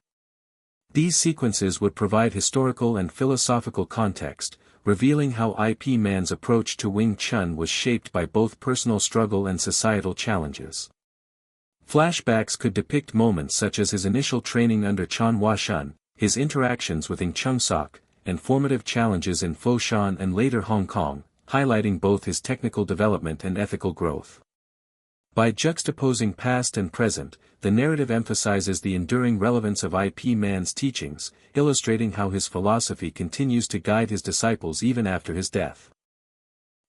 These sequences would provide historical and philosophical context, revealing how Ip Man's approach to Wing Chun was shaped by both personal struggle and societal challenges. Flashbacks could depict moments such as his initial training under Chan Hua Shun, his interactions with Ng Chung Sok, and formative challenges in Foshan and later Hong Kong, highlighting both his technical development and ethical growth. By juxtaposing past and present, the narrative emphasizes the enduring relevance of Ip Man's teachings, illustrating how his philosophy continues to guide his disciples even after his death.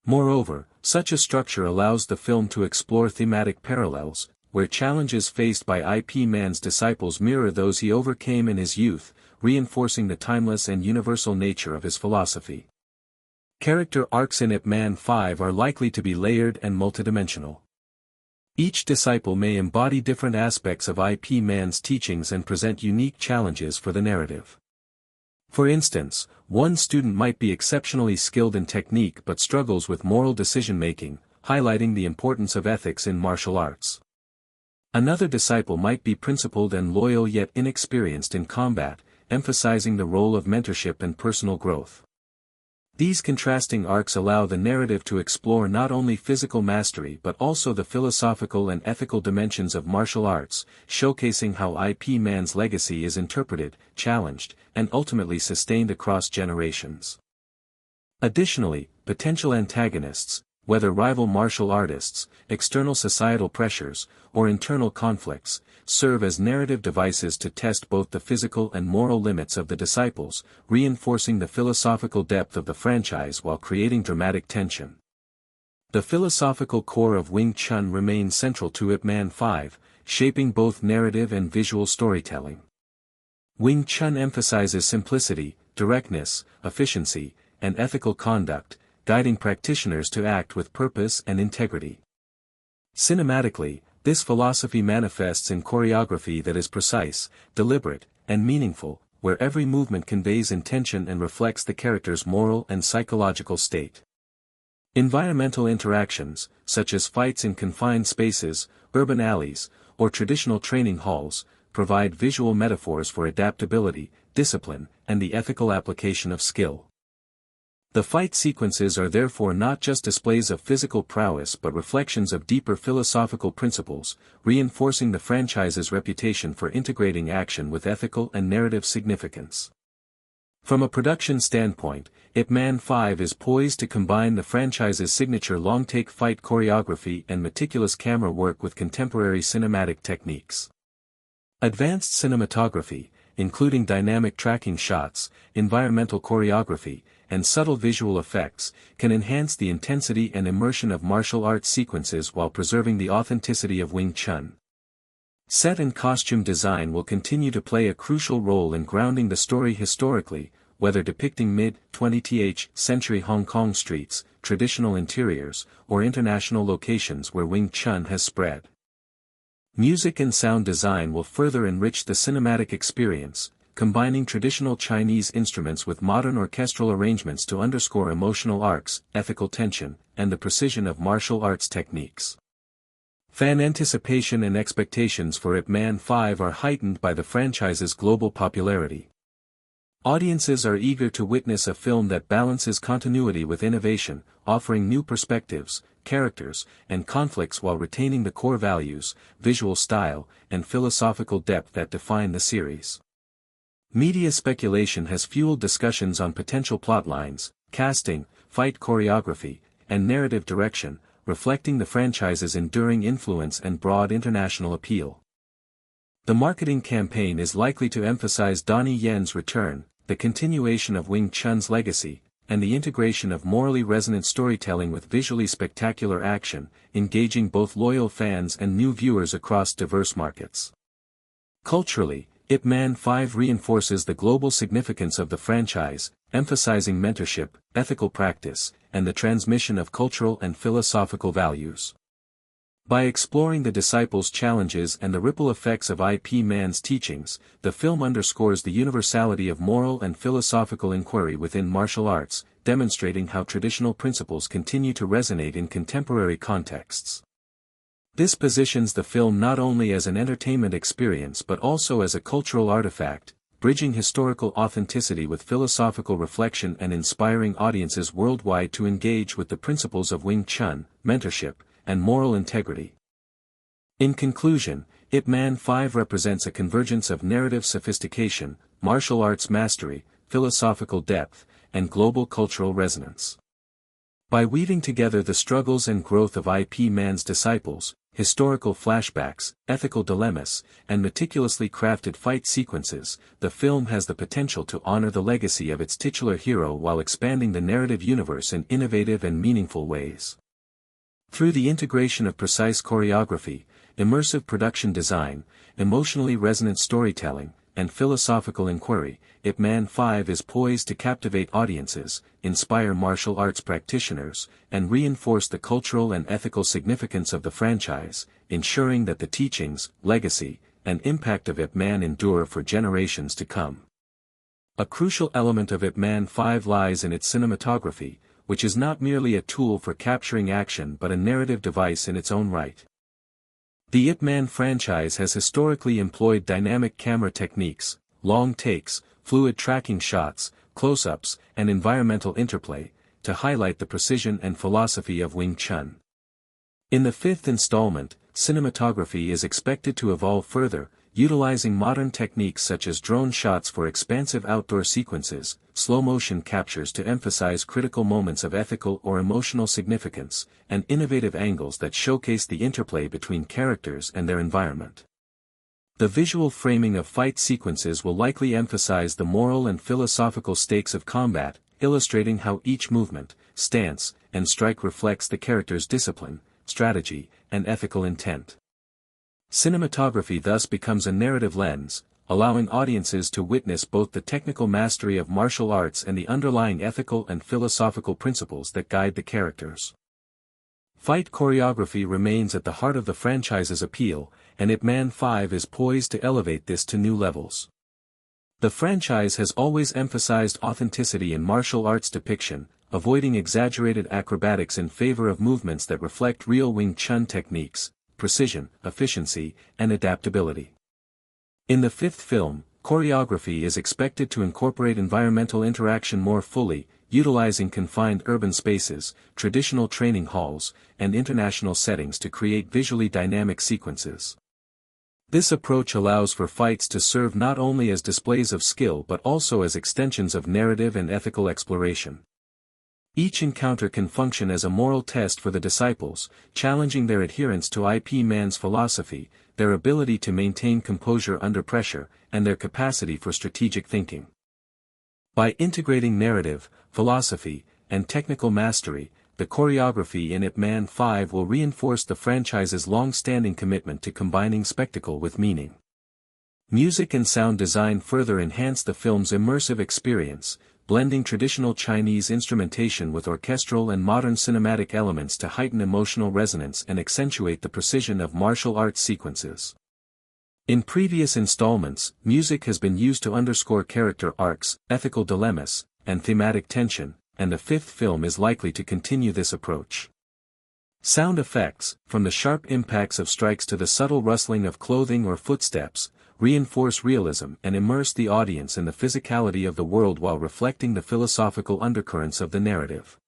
Moreover, such a structure allows the film to explore thematic parallels, where challenges faced by Ip Man's disciples mirror those he overcame in his youth, reinforcing the timeless and universal nature of his philosophy. Character arcs in Ip Man 5 are likely to be layered and multidimensional. Each disciple may embody different aspects of Ip Man's teachings and present unique challenges for the narrative. For instance, one student might be exceptionally skilled in technique but struggles with moral decision-making, highlighting the importance of ethics in martial arts. Another disciple might be principled and loyal yet inexperienced in combat, emphasizing the role of mentorship and personal growth. These contrasting arcs allow the narrative to explore not only physical mastery but also the philosophical and ethical dimensions of martial arts, showcasing how Ip Man's legacy is interpreted, challenged, and ultimately sustained across generations. Additionally, potential antagonists, whether rival martial artists, external societal pressures, or internal conflicts, serve as narrative devices to test both the physical and moral limits of the disciples, reinforcing the philosophical depth of the franchise while creating dramatic tension. The philosophical core of Wing Chun remains central to Ip Man 5, shaping both narrative and visual storytelling. Wing Chun emphasizes simplicity, directness, efficiency, and ethical conduct, guiding practitioners to act with purpose and integrity. Cinematically, this philosophy manifests in choreography that is precise, deliberate, and meaningful, where every movement conveys intention and reflects the character's moral and psychological state. Environmental interactions, such as fights in confined spaces, urban alleys, or traditional training halls, provide visual metaphors for adaptability, discipline, and the ethical application of skill. The fight sequences are therefore not just displays of physical prowess but reflections of deeper philosophical principles, reinforcing the franchise's reputation for integrating action with ethical and narrative significance. From a production standpoint, Ip Man 5 is poised to combine the franchise's signature long-take fight choreography and meticulous camera work with contemporary cinematic techniques. Advanced cinematography, including dynamic tracking shots, environmental choreography, and subtle visual effects, can enhance the intensity and immersion of martial arts sequences while preserving the authenticity of Wing Chun. Set and costume design will continue to play a crucial role in grounding the story historically, whether depicting mid-20th century Hong Kong streets, traditional interiors, or international locations where Wing Chun has spread. Music and sound design will further enrich the cinematic experience, combining traditional Chinese instruments with modern orchestral arrangements to underscore emotional arcs, ethical tension, and the precision of martial arts techniques. Fan anticipation and expectations for Ip Man 5 are heightened by the franchise's global popularity. Audiences are eager to witness a film that balances continuity with innovation, offering new perspectives, characters, and conflicts while retaining the core values, visual style, and philosophical depth that define the series. Media speculation has fueled discussions on potential plotlines, casting, fight choreography, and narrative direction, reflecting the franchise's enduring influence and broad international appeal. The marketing campaign is likely to emphasize Donnie Yen's return, the continuation of Wing Chun's legacy, and the integration of morally resonant storytelling with visually spectacular action, engaging both loyal fans and new viewers across diverse markets. Culturally, Ip Man 5 reinforces the global significance of the franchise, emphasizing mentorship, ethical practice, and the transmission of cultural and philosophical values. By exploring the disciples' challenges and the ripple effects of Ip Man's teachings, the film underscores the universality of moral and philosophical inquiry within martial arts, demonstrating how traditional principles continue to resonate in contemporary contexts. This positions the film not only as an entertainment experience but also as a cultural artifact, bridging historical authenticity with philosophical reflection and inspiring audiences worldwide to engage with the principles of Wing Chun, mentorship, and moral integrity. In conclusion, Ip Man 5 represents a convergence of narrative sophistication, martial arts mastery, philosophical depth, and global cultural resonance. By weaving together the struggles and growth of Ip Man's disciples, historical flashbacks, ethical dilemmas, and meticulously crafted fight sequences, the film has the potential to honor the legacy of its titular hero while expanding the narrative universe in innovative and meaningful ways. Through the integration of precise choreography, immersive production design, emotionally resonant storytelling, and philosophical inquiry, Ip Man 5 is poised to captivate audiences, inspire martial arts practitioners, and reinforce the cultural and ethical significance of the franchise, ensuring that the teachings, legacy, and impact of Ip Man endure for generations to come. A crucial element of Ip Man 5 lies in its cinematography, which is not merely a tool for capturing action but a narrative device in its own right. The Ip Man franchise has historically employed dynamic camera techniques, long takes, fluid tracking shots, close-ups, and environmental interplay, to highlight the precision and philosophy of Wing Chun. In the fifth installment, cinematography is expected to evolve further, utilizing modern techniques such as drone shots for expansive outdoor sequences, slow-motion captures to emphasize critical moments of ethical or emotional significance, and innovative angles that showcase the interplay between characters and their environment. The visual framing of fight sequences will likely emphasize the moral and philosophical stakes of combat, illustrating how each movement, stance, and strike reflects the character's discipline, strategy, and ethical intent. Cinematography thus becomes a narrative lens, allowing audiences to witness both the technical mastery of martial arts and the underlying ethical and philosophical principles that guide the characters. Fight choreography remains at the heart of the franchise's appeal, and Ip Man 5 is poised to elevate this to new levels. The franchise has always emphasized authenticity in martial arts depiction, avoiding exaggerated acrobatics in favor of movements that reflect real Wing Chun techniques, precision, efficiency, and adaptability. In the fifth film, choreography is expected to incorporate environmental interaction more fully, utilizing confined urban spaces, traditional training halls, and international settings to create visually dynamic sequences. This approach allows for fights to serve not only as displays of skill but also as extensions of narrative and ethical exploration. Each encounter can function as a moral test for the disciples, challenging their adherence to Ip Man's philosophy, their ability to maintain composure under pressure, and their capacity for strategic thinking. By integrating narrative, philosophy, and technical mastery, the choreography in Ip Man 5 will reinforce the franchise's long-standing commitment to combining spectacle with meaning. Music and sound design further enhance the film's immersive experience, blending traditional Chinese instrumentation with orchestral and modern cinematic elements to heighten emotional resonance and accentuate the precision of martial arts sequences. In previous installments, music has been used to underscore character arcs, ethical dilemmas, and thematic tension, and the fifth film is likely to continue this approach. Sound effects, from the sharp impacts of strikes to the subtle rustling of clothing or footsteps, reinforce realism and immerse the audience in the physicality of the world while reflecting the philosophical undercurrents of the narrative.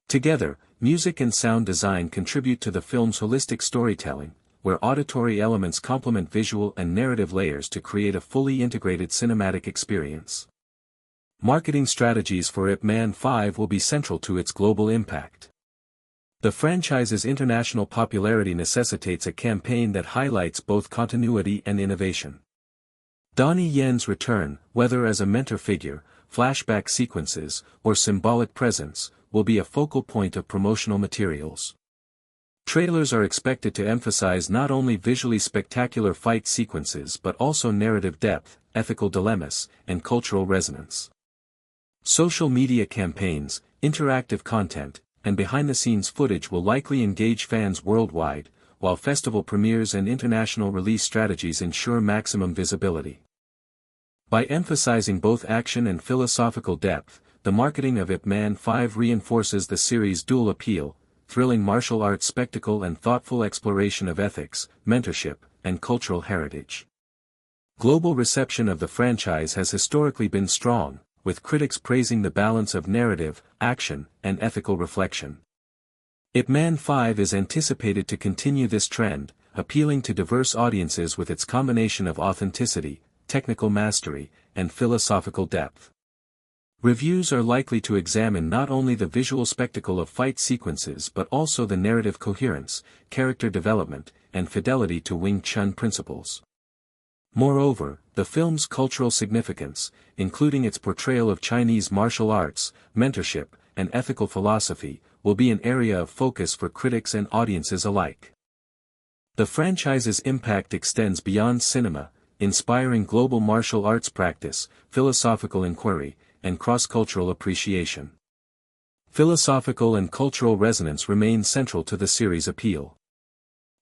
Together, music and sound design contribute to the film's holistic storytelling, where auditory elements complement visual and narrative layers to create a fully integrated cinematic experience. Marketing strategies for Ip Man 5 will be central to its global impact. The franchise's international popularity necessitates a campaign that highlights both continuity and innovation. Donnie Yen's return, whether as a mentor figure, flashback sequences, or symbolic presence, will be a focal point of promotional materials. Trailers are expected to emphasize not only visually spectacular fight sequences but also narrative depth, ethical dilemmas, and cultural resonance. Social media campaigns, interactive content, and behind-the-scenes footage will likely engage fans worldwide, while festival premieres and international release strategies ensure maximum visibility. By emphasizing both action and philosophical depth, the marketing of Ip Man 5 reinforces the series' dual appeal, thrilling martial arts spectacle and thoughtful exploration of ethics, mentorship, and cultural heritage. Global reception of the franchise has historically been strong, with critics praising the balance of narrative, action, and ethical reflection. Ip Man 5 is anticipated to continue this trend, appealing to diverse audiences with its combination of authenticity, technical mastery, and philosophical depth. Reviews are likely to examine not only the visual spectacle of fight sequences but also the narrative coherence, character development, and fidelity to Wing Chun principles. Moreover, the film's cultural significance, including its portrayal of Chinese martial arts, mentorship, and ethical philosophy, will be an area of focus for critics and audiences alike. The franchise's impact extends beyond cinema, inspiring global martial arts practice, philosophical inquiry, and cross-cultural appreciation. Philosophical and cultural resonance remain central to the series' appeal.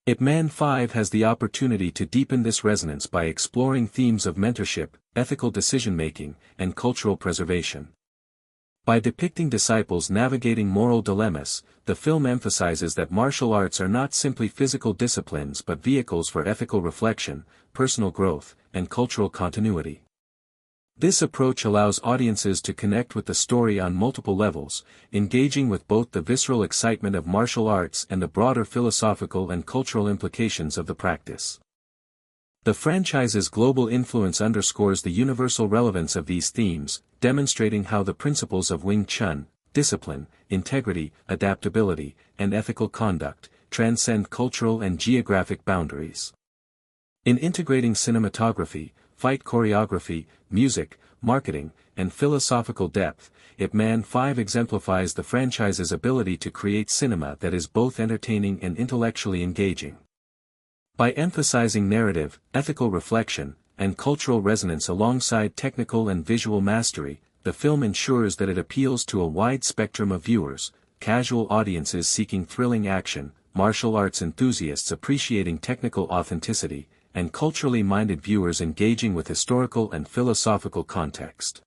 Ip Man 5 has the opportunity to deepen this resonance by exploring themes of mentorship, ethical decision-making, and cultural preservation. By depicting disciples navigating moral dilemmas, the film emphasizes that martial arts are not simply physical disciplines but vehicles for ethical reflection, personal growth, and cultural continuity. This approach allows audiences to connect with the story on multiple levels, engaging with both the visceral excitement of martial arts and the broader philosophical and cultural implications of the practice. The franchise's global influence underscores the universal relevance of these themes, demonstrating how the principles of Wing Chun, discipline, integrity, adaptability, and ethical conduct, transcend cultural and geographic boundaries. In integrating cinematography, fight choreography, music, marketing, and philosophical depth, Ip Man 5 exemplifies the franchise's ability to create cinema that is both entertaining and intellectually engaging. By emphasizing narrative, ethical reflection, and cultural resonance alongside technical and visual mastery, the film ensures that it appeals to a wide spectrum of viewers, casual audiences seeking thrilling action, martial arts enthusiasts appreciating technical authenticity, and culturally minded viewers engaging with historical and philosophical context.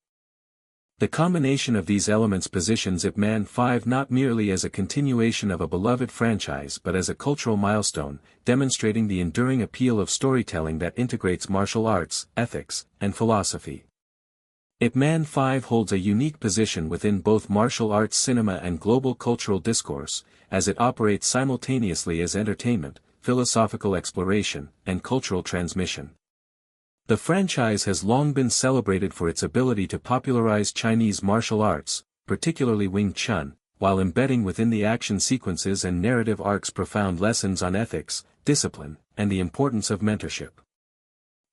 The combination of these elements positions Ip Man 5 not merely as a continuation of a beloved franchise but as a cultural milestone, demonstrating the enduring appeal of storytelling that integrates martial arts, ethics, and philosophy. Ip Man 5 holds a unique position within both martial arts cinema and global cultural discourse, as it operates simultaneously as entertainment, philosophical exploration, and cultural transmission. The franchise has long been celebrated for its ability to popularize Chinese martial arts, particularly Wing Chun, while embedding within the action sequences and narrative arcs profound lessons on ethics, discipline, and the importance of mentorship.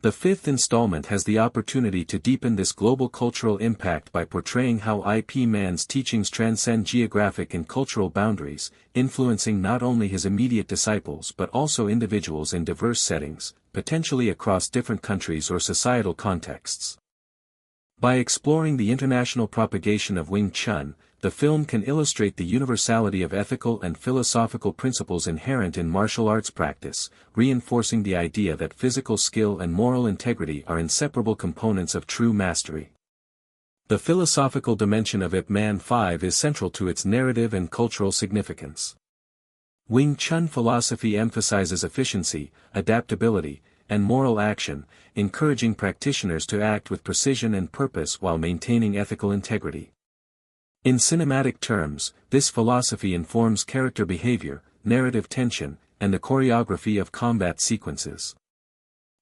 The fifth installment has the opportunity to deepen this global cultural impact by portraying how Ip Man's teachings transcend geographic and cultural boundaries, influencing not only his immediate disciples but also individuals in diverse settings, potentially across different countries or societal contexts. By exploring the international propagation of Wing Chun, the film can illustrate the universality of ethical and philosophical principles inherent in martial arts practice, reinforcing the idea that physical skill and moral integrity are inseparable components of true mastery. The philosophical dimension of Ip Man 5 is central to its narrative and cultural significance. Wing Chun philosophy emphasizes efficiency, adaptability, and moral action, encouraging practitioners to act with precision and purpose while maintaining ethical integrity. In cinematic terms, this philosophy informs character behavior, narrative tension, and the choreography of combat sequences.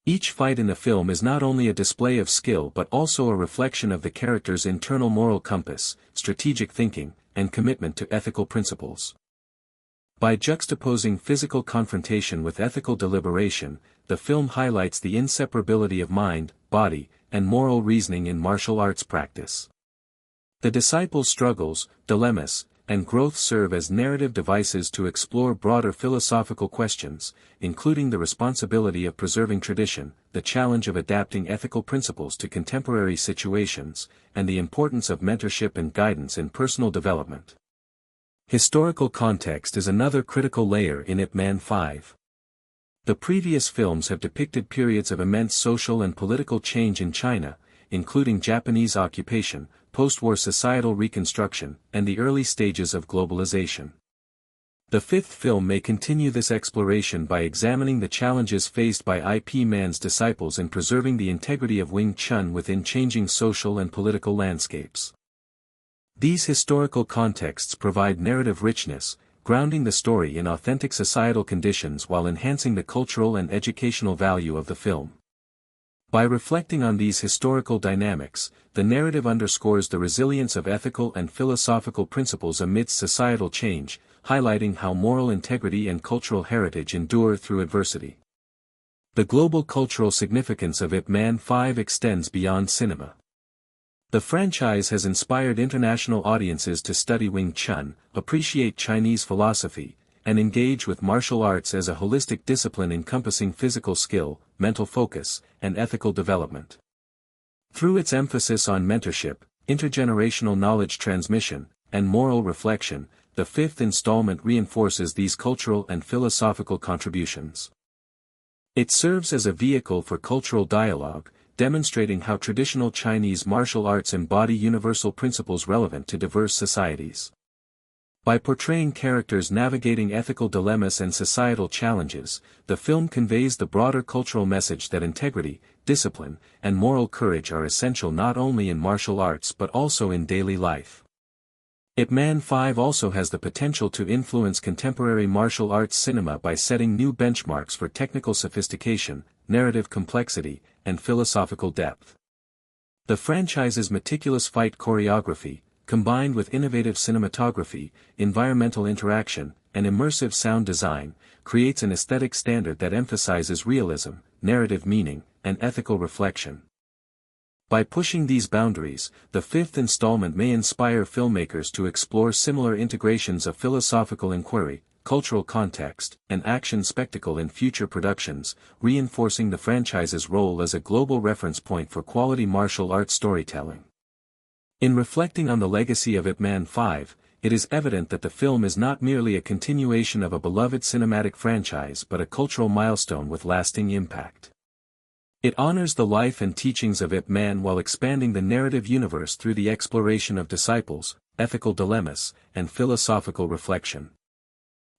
Each fight in the film is not only a display of skill but also a reflection of the character's internal moral compass, strategic thinking, and commitment to ethical principles. By juxtaposing physical confrontation with ethical deliberation, the film highlights the inseparability of mind, body, and moral reasoning in martial arts practice. The disciples' struggles, dilemmas, and growth serve as narrative devices to explore broader philosophical questions, including the responsibility of preserving tradition, the challenge of adapting ethical principles to contemporary situations, and the importance of mentorship and guidance in personal development. Historical context is another critical layer in Ip Man 5. The previous films have depicted periods of immense social and political change in China, including Japanese occupation, post-war societal reconstruction, and the early stages of globalization. The fifth film may continue this exploration by examining the challenges faced by Ip Man's disciples in preserving the integrity of Wing Chun within changing social and political landscapes. These historical contexts provide narrative richness, grounding the story in authentic societal conditions while enhancing the cultural and educational value of the film. By reflecting on these historical dynamics, the narrative underscores the resilience of ethical and philosophical principles amidst societal change, highlighting how moral integrity and cultural heritage endure through adversity. The global cultural significance of Ip Man 5 extends beyond cinema. The franchise has inspired international audiences to study Wing Chun, appreciate Chinese philosophy, and engage with martial arts as a holistic discipline encompassing physical skill, mental focus, and ethical development. Through its emphasis on mentorship, intergenerational knowledge transmission, and moral reflection, the fifth installment reinforces these cultural and philosophical contributions. It serves as a vehicle for cultural dialogue, demonstrating how traditional Chinese martial arts embody universal principles relevant to diverse societies. By portraying characters navigating ethical dilemmas and societal challenges, the film conveys the broader cultural message that integrity, discipline, and moral courage are essential not only in martial arts but also in daily life. Ip Man 5 also has the potential to influence contemporary martial arts cinema by setting new benchmarks for technical sophistication, narrative complexity, and philosophical depth. The franchise's meticulous fight choreography, combined with innovative cinematography, environmental interaction, and immersive sound design, creates an aesthetic standard that emphasizes realism, narrative meaning, and ethical reflection. By pushing these boundaries, the fifth installment may inspire filmmakers to explore similar integrations of philosophical inquiry, cultural context, and action spectacle in future productions, reinforcing the franchise's role as a global reference point for quality martial arts storytelling. In reflecting on the legacy of Ip Man 5, it is evident that the film is not merely a continuation of a beloved cinematic franchise but a cultural milestone with lasting impact. It honors the life and teachings of Ip Man while expanding the narrative universe through the exploration of disciples, ethical dilemmas, and philosophical reflection.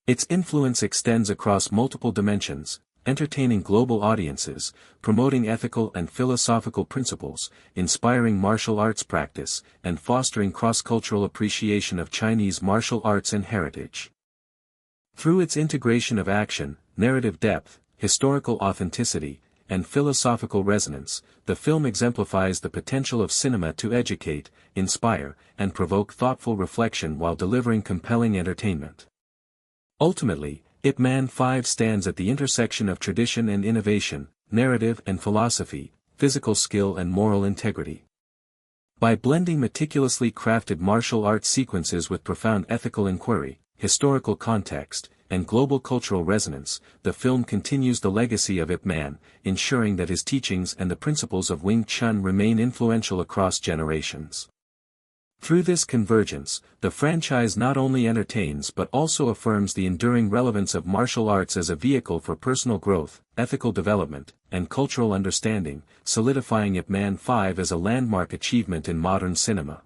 Its influence extends across multiple dimensions, entertaining global audiences, promoting ethical and philosophical principles, inspiring martial arts practice, and fostering cross-cultural appreciation of Chinese martial arts and heritage. Through its integration of action, narrative depth, historical authenticity, and philosophical resonance, the film exemplifies the potential of cinema to educate, inspire, and provoke thoughtful reflection while delivering compelling entertainment. Ultimately, Ip Man 5 stands at the intersection of tradition and innovation, narrative and philosophy, physical skill and moral integrity. By blending meticulously crafted martial arts sequences with profound ethical inquiry, historical context, and global cultural resonance, the film continues the legacy of Ip Man, ensuring that his teachings and the principles of Wing Chun remain influential across generations. Through this convergence, the franchise not only entertains but also affirms the enduring relevance of martial arts as a vehicle for personal growth, ethical development, and cultural understanding, solidifying Ip Man 5 as a landmark achievement in modern cinema.